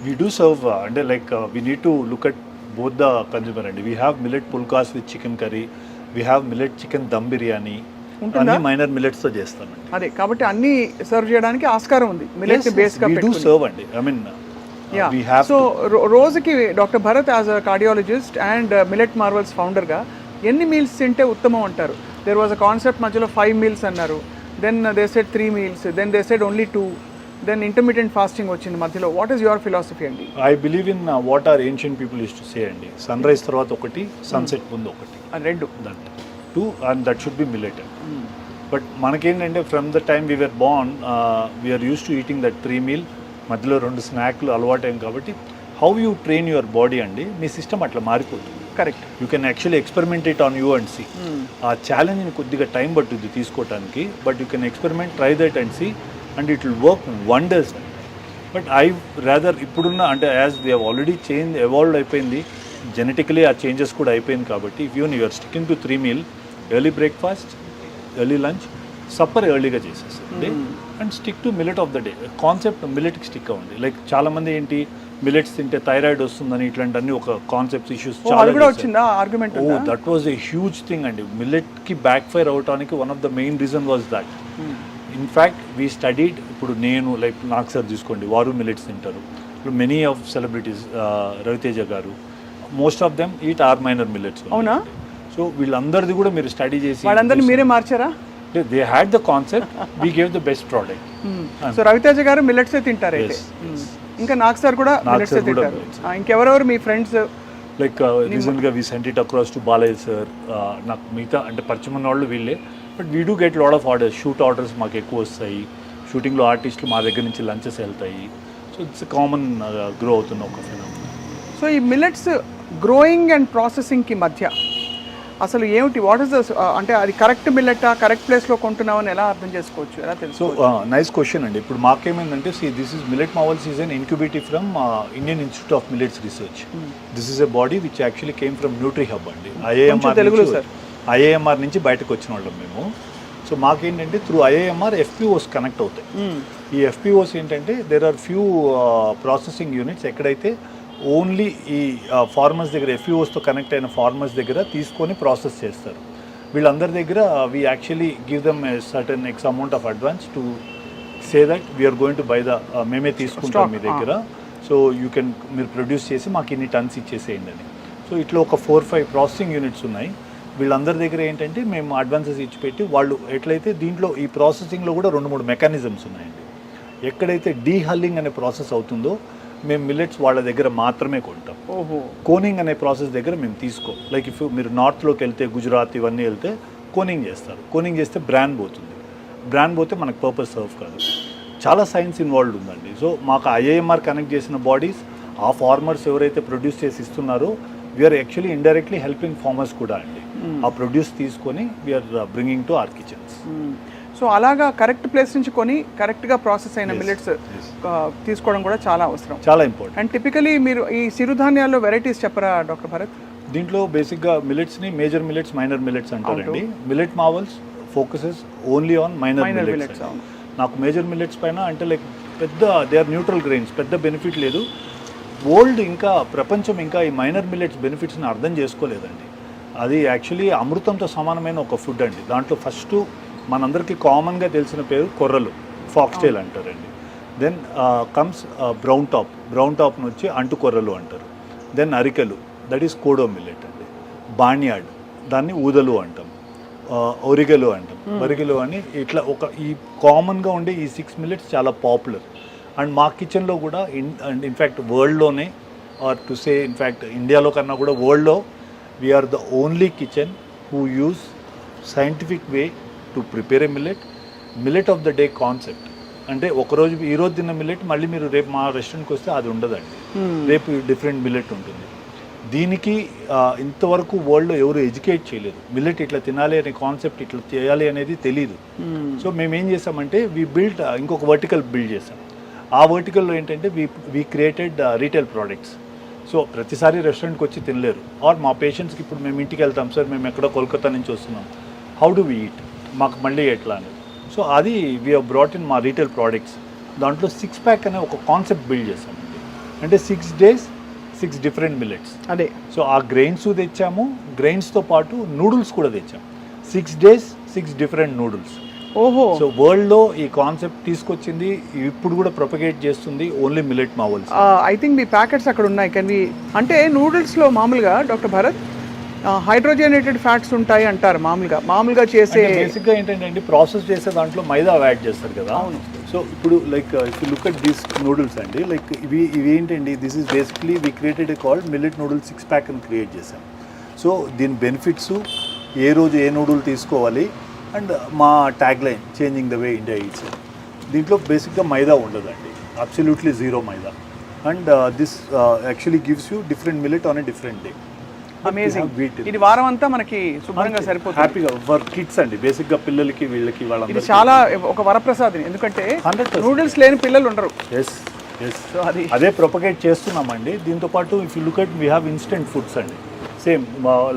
వీ డూ సర్వ్, అంటే like we need to look at both the consumer అండి. We have millet pulkas with chicken curry, we have millet chicken dum biryani, అన్ని మైనర్ మిల్లెట్స్తో చేస్తామండి. అదే కాబట్టి అన్ని సర్వ్ చేయడానికి ఆస్కారం ఉంది మిల్లెట్ బేస్గా పెట్టుకొని. We do serve అండి. I mean, we have so రోజుకి doctor Bharat as a cardiologist and Millet Marvels ఫౌండర్గా ఎన్ని మీల్స్ తింటే ఉత్తమం అంటారు? దేర్ వాజ్ అ కాన్సెప్ట్ మధ్యలో 5 మీల్స్ అన్నారు, then they said 3 meals, then they said only 2, then intermediate fasting వచ్చింది మధ్యలో. వాట్ ఈస్ యువర్ ఫిలాసఫీ అండి? I believe in what are ancient people use to say అండి, sunrise తర్వాత ఒకటి, sunset ముందు ఒకటి, రెండు, that 2 and that should be millet. But మనకేంటంటే from the time we were born we are use to eating that 3 meal, మధ్యలో 2 స్నాక్లు అలవాటైం కాబట్టి how you train your body అండి, మీ సిస్టమ్ అట్లా మారిపోతుంది. Correct. You can actually experiment it on you and see. ఆ ఛాలెంజ్ని కొద్దిగా టైం పట్టుద్ది తీసుకోవటానికి, but you can experiment, try that and see, and it will work wonders. But I rather ఇప్పుడున్న అంటే as we have already evolved అయిపోయింది, genetically ఆ changes కూడా అయిపోయింది కాబట్టి if you you're sticking to 3 meal, early breakfast, early lunch, supper ఎర్లీగా చేసేస్తుంది and stick to millet of the day. Concept మిల్లెట్కి స్టిక్ అవ్వండి. లైక్ చాలామంది ఏంటి మిల్లెట్స్ తింటే థైరాయిడ్ వస్తుందని ఇట్లాంటి ఒక కాన్సెప్ట్స్ ఇష్యూస్ చాలా వచ్చిందా argument? That was A huge thing అండి. మిల్లెట్కి బ్యాక్ ఫైర్ అవటానికి one of the main reason was that. In fact we studied, ఇప్పుడు నేను లైక్ నాకు సార్ తీసుకోండి, వారు మిల్లెట్స్ తింటారు. ఇప్పుడు many of celebrities, Ravi Teja garu, most of them eat our minor millets. అవునా? సో వీళ్ళందరిది కూడా మీరు స్టడీ చేసి వాళ్ళందరినీ మీరే మార్చారా? They had the concept, we gave the best product. So Ravi Teja garu మిల్లెట్సే తింటారు అయితే. ఇంకా నాకు సార్ కూడా మిల్లెట్సే తింటారు. ఇంకెవరెవరు మీ ఫ్రెండ్స్? లైక్ రీసెంట్గా we sent it across to Balayya sir. నాకు మిగతా అంటే పరిచయం ఉన్న వాళ్ళు వీళ్ళే, but we do get lot of orders, shoot orders మాకు ఎక్కువ వస్తాయి. షూటింగ్లో ఆర్టిస్టులు మా దగ్గర నుంచి లంచెస్ వెళ్తాయి. సో ఇట్స్ కామన్ గ్రో అవుతున్న ఒక ఫినామినా. సో ఈ మిల్లెట్స్ గ్రోయింగ్ అండ్ ప్రాసెసింగ్కి మధ్య అసలు ఏమిటి, వాట్ ఇస్ ద అంటే అది కరెక్ట్ మిల్లెటా, కరెక్ట్ ప్లేస్లో కొంటున్నామని ఎలా అర్థం చేసుకోవచ్చు, ఎలా తెలుసు? సో నైస్ క్వశ్చన్ అండి. ఇప్పుడు మాకేమైందంటే this is Millet Marvels is an incubative from Indian Institute of Millets Research. This is a body which actually came from Nutri Hub అండి. ఐఏఎంఆర్ నుంచి బయటకు వచ్చిన వాళ్ళం మేము. సో మాకేంటంటే త్రూ ఐఏఎంఆర్ ఎఫ్పిఓస్ కనెక్ట్ అవుతాయి. ఈ ఎఫ్పిఓస్ ఏంటంటే there are few processing units ఎక్కడైతే ఓన్లీ ఈ ఫార్మర్స్ దగ్గర, ఎఫ్పిఓస్తో కనెక్ట్ అయిన ఫార్మర్స్ దగ్గర తీసుకొని ప్రాసెస్ చేస్తారు. వీళ్ళందరి దగ్గర we actually give them a certain x amount of advance to say that we're going to buy the, మేమే తీసుకుంటాం మీ దగ్గర, సో యూ కెన్ మీరు ప్రొడ్యూస్ చేసి మాకు ఇన్ని టన్స్ ఇచ్చేసేయండి అని. సో ఇట్లా ఒక 4-5 ప్రాసెసింగ్ యూనిట్స్ ఉన్నాయి. వీళ్ళందరి దగ్గర ఏంటంటే మేము అడ్వాన్సెస్ ఇచ్చిపెట్టి వాళ్ళు ఎట్లయితే దీంట్లో ఈ ప్రాసెసింగ్లో కూడా 2-3 మెకానిజమ్స్ ఉన్నాయండి. ఎక్కడైతే డీహల్లింగ్ అనే ప్రాసెస్ అవుతుందో మేము మిల్లెట్స్ వాళ్ళ దగ్గర మాత్రమే కొంటాం. కోనింగ్ అనే ప్రాసెస్ దగ్గర మేము తీసుకో. లైక్ ఇఫ్ మీరు నార్త్లోకి వెళ్తే, గుజరాత్ ఇవన్నీ వెళ్తే కోనింగ్ చేస్తారు. కోనింగ్ చేస్తే బ్రాండ్ పోతుంది. బ్రాండ్ పోతే మనకు పర్పస్ సర్వ్ కాదు. చాలా సైన్స్ ఇన్వాల్వ్డ్ ఉందండి. సో మాకు ఐఏఎంఆర్ కనెక్ట్ చేసిన బాడీస్, ఆ ఫార్మర్స్ ఎవరైతే ప్రొడ్యూస్ చేసి ఇస్తున్నారో we're actually indirectly helping farmers కూడా అండి. ఆ ప్రొడ్యూస్ తీసుకొని we're bringing to our kitchens. So అలాగా కరెక్ట్ ప్లేస్ నుంచి కొని కరెక్ట్గా ప్రాసెస్ అయిన మిల్లెట్స్ తీసుకోవడం కూడా చాలా అవసరం, చాలా ఇంపార్టెంట్. అండ్ టిపికలీ మీరు ఈ చిరుధాన్యాల్లో వెరైటీస్ చెప్పరా డాక్టర్ భరత్? దీంట్లో బేసిక్గా మిల్లెట్స్ని మేజర్ మిల్లెట్స్, మైనర్ మిల్లెట్స్ అంటారండి. Millet marvels focuses only on minor millets. నాకు మేజర్ మిల్లెట్స్ పైన అంటే లైక్ పెద్ద దే ఆర్ న్యూట్రల్ గ్రెయిన్స్, పెద్ద బెనిఫిట్ లేదు. వరల్డ్ ఇంకా ప్రపంచం ఇంకా ఈ మైనర్ మిల్లెట్స్ బెనిఫిట్స్ని అర్థం చేసుకోలేదండి. అది యాక్చువల్లీ అమృతంతో సమానమైన ఒక ఫుడ్ అండి. దాంట్లో ఫస్ట్ మనందరికీ కామన్గా తెలిసిన పేరు కొర్రలు, ఫాక్స్టైల్ అంటారండి. దెన్ కమ్స్ బ్రౌన్ టాప్ను వచ్చి అంటు కొర్రలు అంటారు. దెన్ అరికెలు, దట్ ఈస్ కోడో మిల్లెట్ అండి. బాణ్యాడ్, దాన్ని ఊదలు అంటాం. ఒరిగెలో అంటాం. ఒరిగెలో అని ఇట్లా ఒక ఈ కామన్గా ఉండే ఈ 6 మిల్లెట్స్ చాలా పాపులర్. అండ్ మా కిచెన్లో కూడా ఇన్ఫ్యాక్ట్ వరల్డ్లోనే ఆర్ టు సే ఇన్ఫ్యాక్ట్ ఇండియాలో కన్నా కూడా వరల్డ్లో we are the only kitchen who use scientific way to prepare a millet of the day concept. అంటే ఒకరోజు ఈరోజు తిన్న మిల్లెట్ మళ్ళీ మీరు రేపు మా రెస్టారెంట్కి వస్తే అది ఉండదండి, రేపు డిఫరెంట్ మిల్లెట్ ఉంటుంది. దీనికి ఇంతవరకు వరల్డ్లో ఎవరు ఎడ్యుకేట్ చేయలేదు. మిల్లెట్ ఇట్లా తినాలి అనే కాన్సెప్ట్, ఇట్లా చేయాలి అనేది తెలియదు. సో మేము ఏం చేసామంటే వీ బిల్డ్ ఇంకొక వర్టికల్ బిల్డ్ చేసాం. ఆ వర్టికల్లో ఏంటంటే we created retail products. So ప్రతిసారి రెస్టారెంట్కి వచ్చి తినలేరు. ఆర్ మా పేషెంట్స్కి ఇప్పుడు మేము ఇంటికి వెళ్తాం, సార్ మేము ఎక్కడో కోల్కతా నుంచి వస్తున్నాం, హౌ డు వీ ఈట్, మాకు మళ్ళీ ఎట్లా అని. సో అది వీ హ్యావ్ బ్రాట్ ఇన్ మా రీటైల్ ప్రోడక్ట్స్. దాంట్లో 6 ప్యాక్ అనే ఒక కాన్సెప్ట్ బిల్డ్ చేసామండి. అంటే 6 days 6 డిఫరెంట్ మిల్లెట్స్. అదే సో ఆ గ్రెయిన్స్ తెచ్చాము, గ్రెయిన్స్తో పాటు నూడిల్స్ కూడా తెచ్చాము. 6 days 6 డిఫరెంట్ నూడిల్స్. ఓహో. సో వరల్డ్లో ఈ కాన్సెప్ట్ తీసుకొచ్చింది, ఇప్పుడు కూడా ప్రొపగేట్ చేస్తుంది only millet marvels. I think me packets అక్కడ ఉన్నాయి. కానీ అంటే నూడిల్స్లో మామూలుగా డాక్టర్ భరత్ హైడ్రోజనేటెడ్ ఫ్యాట్స్ ఉంటాయి అంటారు మామూలుగా చేసే. బేసిక్గా ఏంటంటే అండి, ప్రాసెస్ చేసే దాంట్లో మైదా యాడ్ చేస్తారు కదా. అవును. సో ఇప్పుడు like if you look at these noodles అండి, లైక్ ఇవి ఏంటండి, this is basically we created called millet noodles 6 pack అని క్రియేట్ చేశాం. సో దీని బెనిఫిట్స్, ఏ రోజు ఏ నూడిల్ తీసుకోవాలి, అండ్ మా tag line changing the way India eats. దీంట్లో బేసిక్గా మైదా ఉండదండి, absolutely zero maida. And this actually gives you different millet on a different day. Amazing. ఇది వారం అంతా మనకి శుభ్రంగా సరిపోతుంది. హ్యాపీగా ఫర్ కిడ్స్ అండి, బేసిక్గా పిల్లలకి వీళ్ళకి ఇది వాళ్ళందరికీ చాలా ఒక వరప్రసాదం. ఎందుకంటే 100% నూడిల్స్ లేని పిల్లలు ఉండరు. Yes yes. సో అది అదే ప్రొపగేట్ చేస్తున్నామండి. దీంతో పాటు if you look at we have instant foods అండి, సేమ్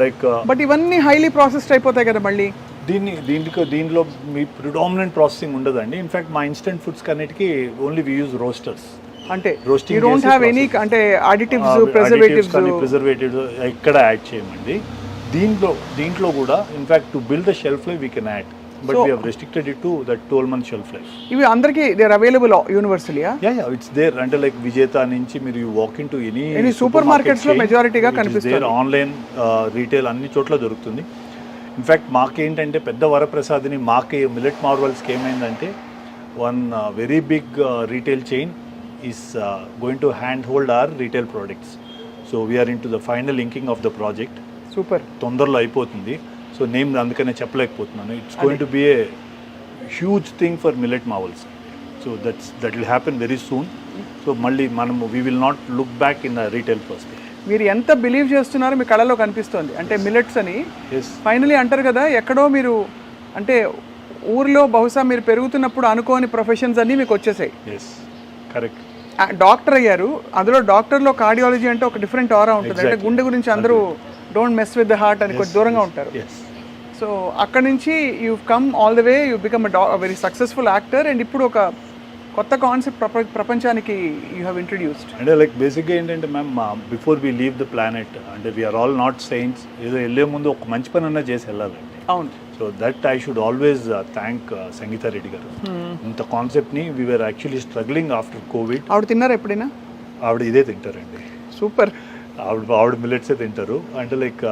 లైక్. బట్ ఇవన్నీ హైలీ ప్రాసెస్డ్ అయిపోతాయి కదా మళ్ళీ. దీనిలో మీ ప్రిడామినెంట్ ప్రాసెసింగ్ ఉండదండి. ఇన్ఫ్యాక్ట్ మా ఇన్స్టెంట్ ఫుడ్స్ కన్నిటికి ఓన్లీ వీ యూజ్ రోస్టర్స్. అంటే Roasting you don't have any అంటే అడిటివ్స్, ప్రిజర్వేటివ్స్ ఎక్కడ యాడ్ చేయమండి. దీంట్లో కూడా in fact to build the shelf life we can add, but we have restricted it to that 12 month shelf life. ఇవి అందరికీ they are available universally. Yeah it's there. అంటే like Vijetha నుంచి మీరు you walk into any super markets లో మెజారిటీగా కనిపిస్తుంది. Online retail అన్ని చోట్ల దొరుకుతుంది. ఇన్ఫ్యాక్ట్ మాకేంటంటే పెద్ద వరప్రసాద్ని మాకే మిల్లెట్ మార్వల్స్కి ఏమైందంటే one very big retail chain is going to handhold our retail products. So we are into the final inking of the project. Super. తొందరలో అయిపోతుంది. సో నేమ్ అందుకనే చెప్పలేకపోతున్నాను. It's going to be a huge thing for millet marvels. So that will happen very soon. So మళ్ళీ మనము we will not look back in the retail perspective. మీరు ఎంత believe చేస్తున్నారో మీ కళలో కనిపిస్తుంది. అంటే మిల్లెట్స్ అని ఎస్ ఫైనలీ అంటారు కదా, ఎక్కడో మీరు అంటే ఊర్లో బహుశా మీరు పెరుగుతున్నప్పుడు అనుకోని ప్రొఫెషన్స్ అన్నీ మీకు వచ్చేసాయి. Yes correct. డాక్టర్ అయ్యారు. అందులో డాక్టర్లో కార్డియాలజీ అంటే ఒక డిఫరెంట్ ఆరా ఉంటుంది. అంటే గుండె గురించి అందరూ don't mess with the heart అని కొంచెం దూరంగా ఉంటారు. సో అక్కడ నుంచి you come all the way, you become very successful actor. And ఇప్పుడు ఒక కొత్త కాన్సెప్ట్ ప్రపంచానికి యూ హ్యావ్ ఇంట్రడ్యూస్డ్. అంటే లైక్ బేసిక్గా ఏంటంటే ma'am, before we leave the planet, అంటే వీఆర్ ఆల్ నాట్ సైన్స్, ఏదో వెళ్ళే ముందు ఒక మంచి పని అన్నా చేసి వెళ్ళాలండి. అవును. So that I should always thank Sangeetha Reddy garu. ఇంత కాన్సెప్ట్ని we are actually struggling after covid. ఆవిడ తిన్నారా ఎప్పుడైనా? ఆవిడ ఇదే తింటారండి. సూపర్. ఆవిడ మిల్లెట్సే తింటారు. అంటే లైక్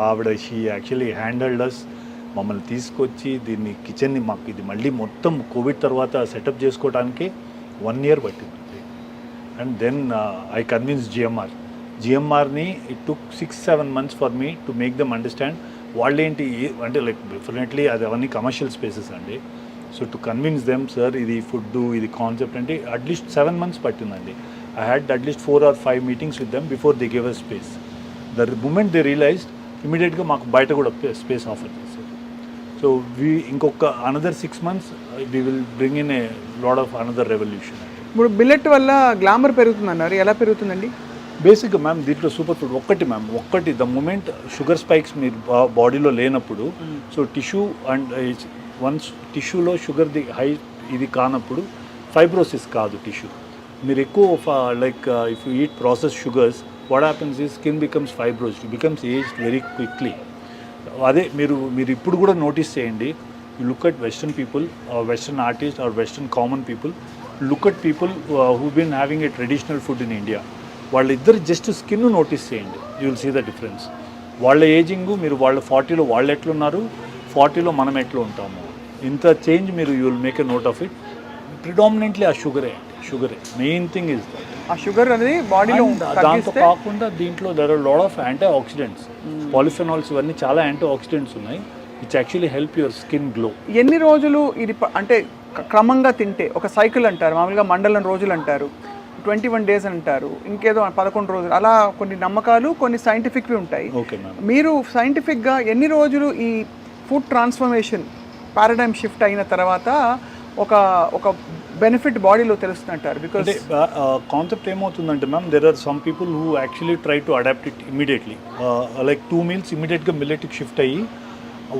ఆవిడ షీ యాక్చువల్లీ హ్యాండిల్డ్ అస్. మమ్మల్ని తీసుకొచ్చి దీన్ని కిచెన్ని మాకు ఇది మళ్ళీ మొత్తం కోవిడ్ తర్వాత సెటప్ చేసుకోవడానికి 1 year పట్టింది. అండ్ దెన్ ఐ కన్విన్స్ జిఎంఆర్ని it took 6-7 months for me to make them understand. వాళ్ళేంటి అంటే లైక్ డెఫినెట్లీ అది అవన్నీ కమర్షియల్ స్పేసెస్ అండి. So to convince them, sir ఇది ఫుడ్, ఇది కాన్సెప్ట్ అంటే అట్లీస్ట్ 7 months పట్టిందండి. I had at least 4 or 5 meetings with them before they gave us space. The moment they realized, ఇమీడియట్గా మాకు బయట కూడా స్పేస్ ఆఫర్ చేశారు. సో ఇంకొక another 6 months we will bring in a lot of another revolution. ఇప్పుడు billet వల్ల glamour పెరుగుతుందన్నారు. ఎలా పెరుగుతుందండి? బేసిక్గా మ్యామ్ దీంట్లో సూపర్ ఫుడ్ ఒక్కటి ద మూమెంట్ షుగర్ స్పైక్స్ మీరు బాడీలో లేనప్పుడు, సో టిష్యూ అండ్ వన్స్ టిష్యూలో షుగర్ది హై ఇది కానప్పుడు ఫైబ్రోసిస్ కాదు టిష్యూ. మీరు ఎక్కువ like if you eat process sugars, what happens ఈ skin becomes fibrosed, becomes aged very quickly. అదే మీరు ఇప్పుడు కూడా నోటీస్ చేయండి. You look at western people, western artist or western common people, look at people who been having a traditional food in India. వాళ్ళిద్దరు just skin notice చేయండి, you will see the difference. వాళ్ళ ageing మీరు వాళ్ళ 40లో వాళ్ళు ఎట్లున్నారు, 40లో మనం ఎట్లా ఉంటాము, ఇంత చేంజ్ మీరు you will make a note of it. Predominantly ఆ షుగరే మెయిన్ థింగ్ ఇస్ దట్. ఆ షుగర్ అనేది బాడీలో దాంతో కాకుండా దీంట్లో there are lot of antioxidants, polyphenols, ఇవన్నీ చాలా యాంటీ ఆక్సిడెంట్స్ ఉన్నాయి which actually help your skin glow. ఎన్ని రోజులు ఇది అంటే క్రమంగా తింటే, ఒక సైకిల్ అంటారు మామూలుగా, మండలం రోజులు అంటారు, 21 days అంటారు, ఇంకేదో 11 రోజులు, అలా కొన్ని నమ్మకాలు కొన్ని సైంటిఫిక్వి ఉంటాయి. Okay ma'am. మీరు సైంటిఫిక్గా ఎన్ని రోజులు ఈ ఫుడ్ ట్రాన్స్ఫర్మేషన్ పారాడైమ్ షిఫ్ట్ అయిన తర్వాత ఒక ఒక బెనిఫిట్ బాడీలో తెలుస్తుంటారు? బికాజ్ కాన్సెప్ట్ ఏమవుతుందంటే ma'am, there are some people who actually try to adapt it immediately, like 2 meals ఇమీడియట్గా మిల్లెట్కి షిఫ్ట్ అయ్యి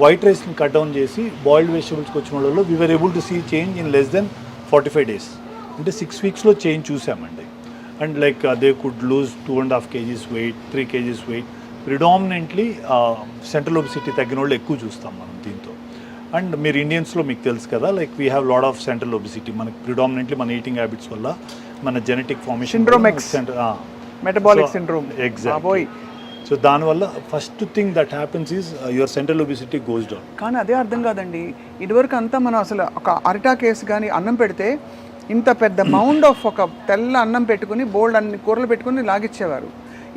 వైట్ రైస్ని కట్ డౌన్ చేసి బాయిల్డ్ వెజిటబుల్స్కి వచ్చిన వాళ్ళలో we were able to see change in less than 45 days. అంటే 6 weeksలో చేంజ్ చూసామండి. And like they could lose 2.5 kgs weight, 3 kgs weight. Predominantly central obesity తగ్గిన వాళ్ళు ఎక్కువ చూస్తాం మనం దీంతో. అండ్ మీరు ఇండియన్స్లో మీకు తెలుసు కదా, like we have lot of central obesity. మనకి ప్రిడామినెంట్లీ మన ఈటింగ్ హ్యాబిట్స్ వల్ల మన genetic formation, metabolic syndrome. Exactly. So దానివల్ల first thing that happens is your central obesity goes down. కానీ అదే అర్థం కాదండి, ఇదివరకు అంతా మనం అసలు ఒక అరిటా కేసు కానీ అన్నం పెడితే ఇంత పెద్ద మౌండ్ ఆఫ్ ఒక తెల్ల అన్నం పెట్టుకుని బోల్డ్ అన్ని కూరలు పెట్టుకుని లాగిచ్చేవారు.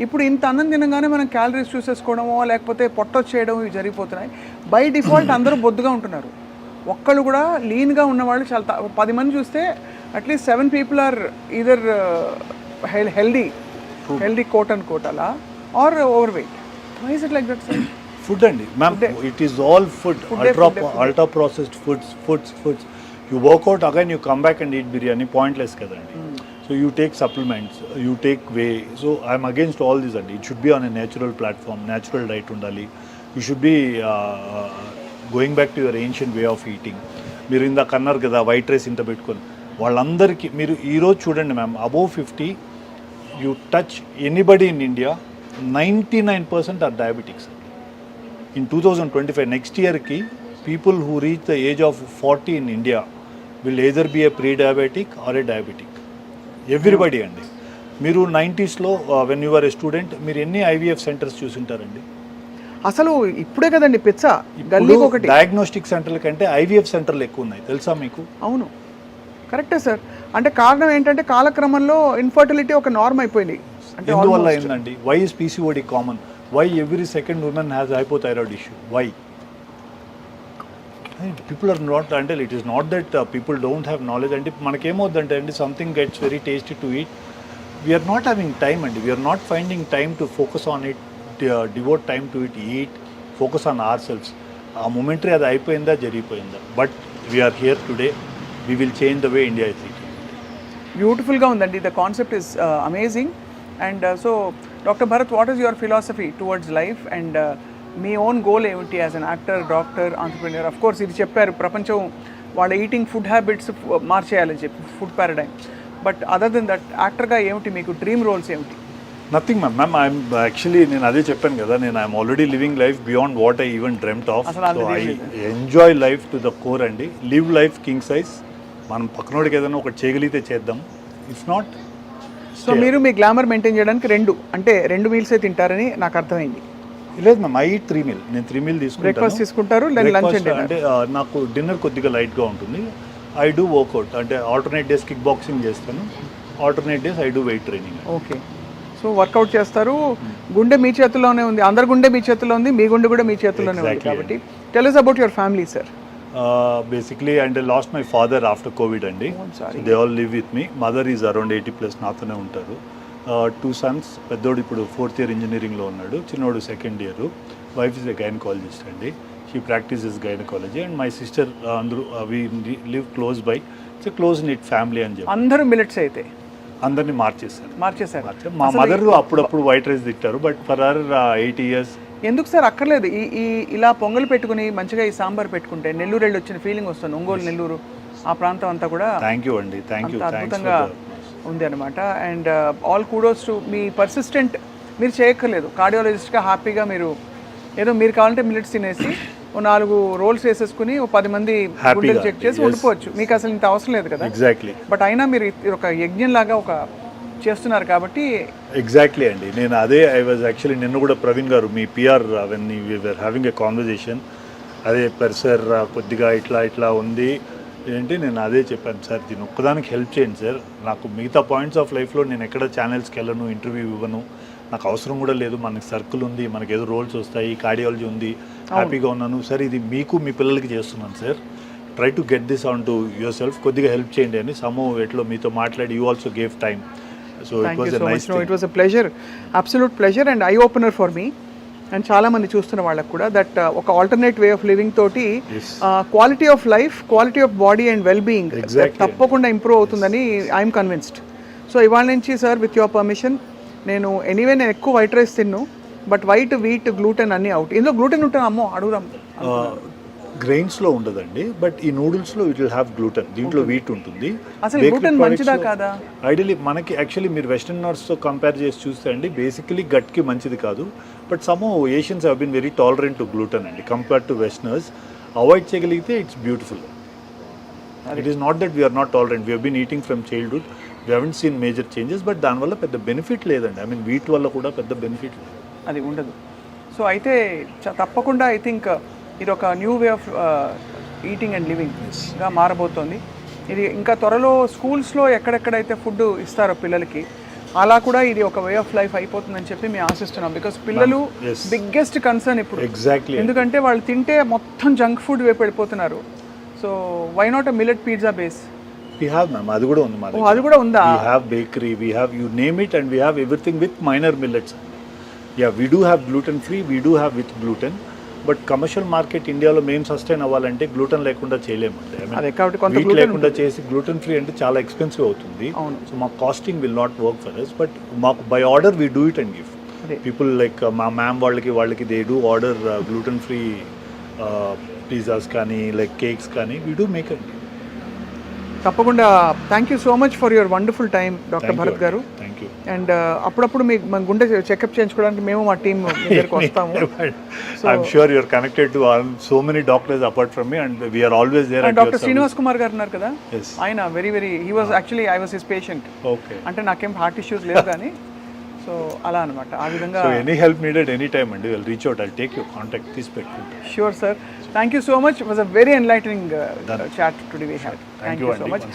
ఇప్పుడు ఇంత అన్నం తినగానే మనం క్యాలరీస్ చూసేసుకోవడమో లేకపోతే పొట్టొచ్చేయడం ఇవి జరిగిపోతున్నాయి. బై డిఫాల్ట్ అందరూ బొద్దుగా ఉంటున్నారు. ఒక్కళ్ళు కూడా లీన్గా ఉన్నవాళ్ళు చాలా 10 మంది చూస్తే at least 7 people or either healthy coat and coat అలా or over weight. Why is it like that sir? Food అండి ma'am, it is all food, ultra processed foods. You workout again, you come back and eat biryani, pointless కదండి. So you take supplements, you take whey. So I'm against all this అండి. It should be on a natural platform, natural diet ఉండాలి. You should be going back to your ancient way of eating. మీరు ఇందాక అన్నారు కదా white rice ఇంత పెట్టుకొని, వాళ్ళందరికీ మీరు ఈరోజు చూడండి ma'am, above 50 you touch anybody in India, 99% are diabetics. In 2025 next ఇయర్కి people who reach the age of 40 in India will either be a pre diabetic or a diabetic. Everybody అండి. మీరు 90sలో when you are a student మీరు ఎన్ని IVF centres చూసుంటారండి? అసలు ఇప్పుడే కదండి పిచ్చ గల్లీకి ఒకటి. డయాగ్నోస్టిక్ సెంటర్ల కంటే IVF సెంటర్లు ఎక్కువ ఉన్నాయి, తెలుసా మీకు? అవును, కరెక్టే సార్. అంటే కారణం ఏంటంటే కాలక్రమంలో ఇన్ఫర్టిలిటీ ఒక నార్మ్ అయిపోయింది. అంటే ఎందువల్ల ఏంటండి? Why is PCOD common? Why every second women has hypothyroid issue? Why? People are not, అంటే it is not that people don't have knowledge. అంటే మనకేమవుద్దంటే అండి, something gets very tasty to eat, we are not having time అండి, we are not finding time to focus on it, devote time to it, eat, focus on our selves. ఆ momentary అది అయిపోయిందా జరిగిపోయిందా? But we are here today, we will change the way India is eating. బ్యూటిఫుల్గా ఉందండి. The concept is amazing. And so doctor Bharat, what is your philosophy towards life and మీ own goal ఏమిటి as an actor, doctor, entrepreneur? Of course ఇది చెప్పారు, ప్రపంచం వాళ్ళ eating food habits మార్చేయాలని చెప్పి, food paradigm. But other than that యాక్టర్గా ఏమిటి మీకు డ్రీమ్ రోల్స్ ఏమిటి? Nothing ma'am. ఐఎమ్ యాక్చువల్లీ, నేను అదే చెప్పాను కదా, నేను I'm already living life beyond what I even dreamt of. So I enjoy life to the core అండి. Live life king size. మనం పక్కనోడికి ఏదైనా ఒకటి చేయగలిగితే చేద్దాం, ఇఫ్ నాట్. సో మీరు మీ గ్లామర్ మెయింటైన్ చేయడానికి రెండు మీల్సే తింటారని నాకు అర్థమైంది. లేదు మ్యామ్, ఐ ఈట్ 3 meals. నేను 3 meals తీసుకుంటాను. బ్రేక్ఫాస్ట్ తీసుకుంటారు, లంచ్ అంటే నాకు డిన్నర్ కొద్దిగా లైట్గా ఉంటుంది. ఐ డూ వర్కౌట్, అంటే ఆల్టర్నేట్ డేస్ కిక్ బాక్సింగ్ చేస్తాను, alternate days I do weight training. Okay. So workout చేస్తారు. గుండె మీ చేతుల్లోనే ఉంది, అందరి గుండె మీ చేతుల్లో ఉంది, మీ గుండె కూడా మీ చేతుల్లోనే ఉంది. కాబట్టి tell us about your family, sir. Basically, and I lost my father after COVID అండి. So they all live with me. Mother is around 80+ నాతోనే ఉంటారు. 2 sons, పెద్దోడు ఇప్పుడు 4th year ఇంజనీరింగ్లో ఉన్నాడు, చిన్నోడు 2nd year. Wife is a gynaecologist అండి. She practices gynaecology. And my sister, అందరూ we live close by. It's close knit family అని చెప్పి అందరూ మిలెట్స్ అయితే అందరినీ మార్చేశారు. మా మదర్ అప్పుడప్పుడు వైట్ రైస్ తింటారు, బట్ ఫర్ అవర్ 80 years. ఎందుకు సార్ అక్కర్లేదు? ఈ ఇలా పొంగల్ పెట్టుకుని మంచిగా ఈ సాంబార్ పెట్టుకుంటే నెల్లూరు వెళ్ళి వచ్చిన ఫీలింగ్ వస్తుంది. ఒంగోలు, నెల్లూరు ఆ ప్రాంతం అంతా కూడా థ్యాంక్ యూ అండి, థ్యాంక్ యూ, అద్భుతంగా ఉంది అనమాట. And all kudos to me persistent. మీరు చేయక్కర్లేదు, కార్డియాలజిస్ట్గా హ్యాపీగా మీరు ఏదో మీరు కావాలంటే మిల్లెట్స్ తినేసి 4 రోల్స్ వేసేసుకుని 10 మంది గుండెలు చెక్ చేసి ఉండిపోవచ్చు. మీకు అసలు ఇంత అవసరం లేదు కదా. ఎగ్జాక్ట్లీ. బట్ అయినా మీరు ఒక యజ్ఞం లాగా ఒక చేస్తున్నారు కాబట్టి. ఎగ్జాక్ట్లీ అండి. నేను అదే ఐ వాజ్ యాక్చువల్లీ నిన్న కూడా ప్రవీణ్ గారు మీ PR when we were having a conversation, అదే సార్ కొద్దిగా ఇట్లా ఉంది ఏంటి, నేను అదే చెప్పాను సార్, దీని ఒక్కదానికి హెల్ప్ చేయండి సార్, నాకు మిగతా పాయింట్స్ ఆఫ్ లైఫ్లో నేను ఎక్కడ ఛానల్స్కి వెళ్ళను, ఇంటర్వ్యూ ఇవ్వను, నాకు అవసరం కూడా లేదు, మనకి సర్కిల్ ఉంది, మనకి ఏదో రోల్స్ వస్తాయి, కార్డియాలజీ ఉంది, హ్యాపీగా ఉన్నాను సార్, ఇది మీకు మీ పిల్లలకి చేస్తున్నాను sir, try to get this on to your self, కొద్దిగా హెల్ప్ చేయండి అని సమో ఎట్లో మీతో మాట్లాడి you also gave time. So it was a nice thing. It was a pleasure, absolute pleasure and eye opener for me and చాలా మంది చూస్తున్న వాళ్ళకు కూడా దట్ ఒక ఆల్టర్నేట్ వే ఆఫ్ లివింగ్ తోటి quality of life, quality of body and well being తప్పకుండా improve అవుతుందని I'm convinced. So ఇవాళ నుంచి సార్ విత్ యువర్ పర్మిషన్ నేను ఎక్కువ వైట్ రైస్ తిన్ను, బట్ వైట్, వీట్, గ్లూటెన్ అన్నీ అవుట్. ఇందులో గ్లూటెన్ ఉంటుంది, అమ్మో అడుగుదాం. గ్రెయిన్స్లో ఉండదండి, బట్ ఈ నూడిల్స్లో ఇట్ విల్ హ్యావ్ గ్లూటెన్, దీంట్లో వీట్ ఉంటుంది. అసలు గ్లూటెన్ మంచిదా కాదా? ఐడియలీ మనకి యాక్చువల్లీ మీరు వెస్టర్నర్స్తో కంపేర్ చేసి చూస్తే అండి బేసికలీ గట్కి మంచిది కాదు, but some Asians have been very tolerant to gluten అండి కంపేర్ టు వెస్టర్నర్స్. అవాయిడ్ చేయగలిగితే it's beautiful. It is not that we are not tolerant, we been eating from childhood, we haven't seen major changes, but దానివల్ల పెద్ద benefit లేదండి. I mean wheat వల్ల కూడా పెద్ద benefit లేదు, అది ఉండదు. సో అయితే తప్పకుండా ఐ థింక్ ఇది ఒక new way of eating and లివింగ్గా మారబోతోంది. ఇది ఇంకా త్వరలో స్కూల్స్లో ఎక్కడెక్కడైతే ఫుడ్ ఇస్తారో పిల్లలకి అలా కూడా ఇది ఒక వే ఆఫ్ లైఫ్ అయిపోతుందని చెప్పి మేము ఆశిస్తున్నాం. బికాస్ పిల్లలు బిగ్గెస్ట్ కన్సర్న్ ఇప్పుడు, ఎగ్జాక్ట్లీ, ఎందుకంటే వాళ్ళు తింటే మొత్తం జంక్ ఫుడ్ వైపు వెళ్ళిపోతున్నారు. So why not a millet pizza base? We have, ma'am, అది కూడా ఉంది మా దగ్గర. అది కూడా ఉందా? We have bakery, we have, you name it, and we have everything with minor millets. Yeah, we do have gluten free, we do have with gluten, but commercial market ఇండియాలో మేము సస్టైన్ అవ్వాలంటే గ్లూటెన్ లేకుండా చేయలేమండి. Wheat లేకుండా చేసి gluten free అంటే చాలా expensive అవుతుంది. సో మా costing will not work for us, but మాకు by order we do it and give people. Like మా మ్యామ్ వాళ్ళకి they do order gluten free pizzas కానీ లైక్ కేక్స్ కానీ వీ డూ మేక్ అండి. తప్పకుండా. Thank you so much for your wonderful time doctor Bharat garu. Thank you. And అప్పుడప్పుడు మీకు మన గుండె చెకప్ చేయించుకోవడానికి మేము మా టీం దగ్గరికి వస్తాము. I'm sure you're connected to so many doctors apart from మీ and we're always there. Doctor Srinivas Kumar garu ఉన్నారు కదా, ఆయన very he was actually I was his patient. Okay, అంటే నాకేం హార్ట్ ఇష్యూస్ లేవు కానీ సో అలా అనమాట. ఆ విధంగా any help needed any time అండి, will reach out, I'll take your contact, తీసి పెట్టుకుంటాను. Sure, sir. Thank you so much. It was a very enlightening chat today we had. Thank you so much.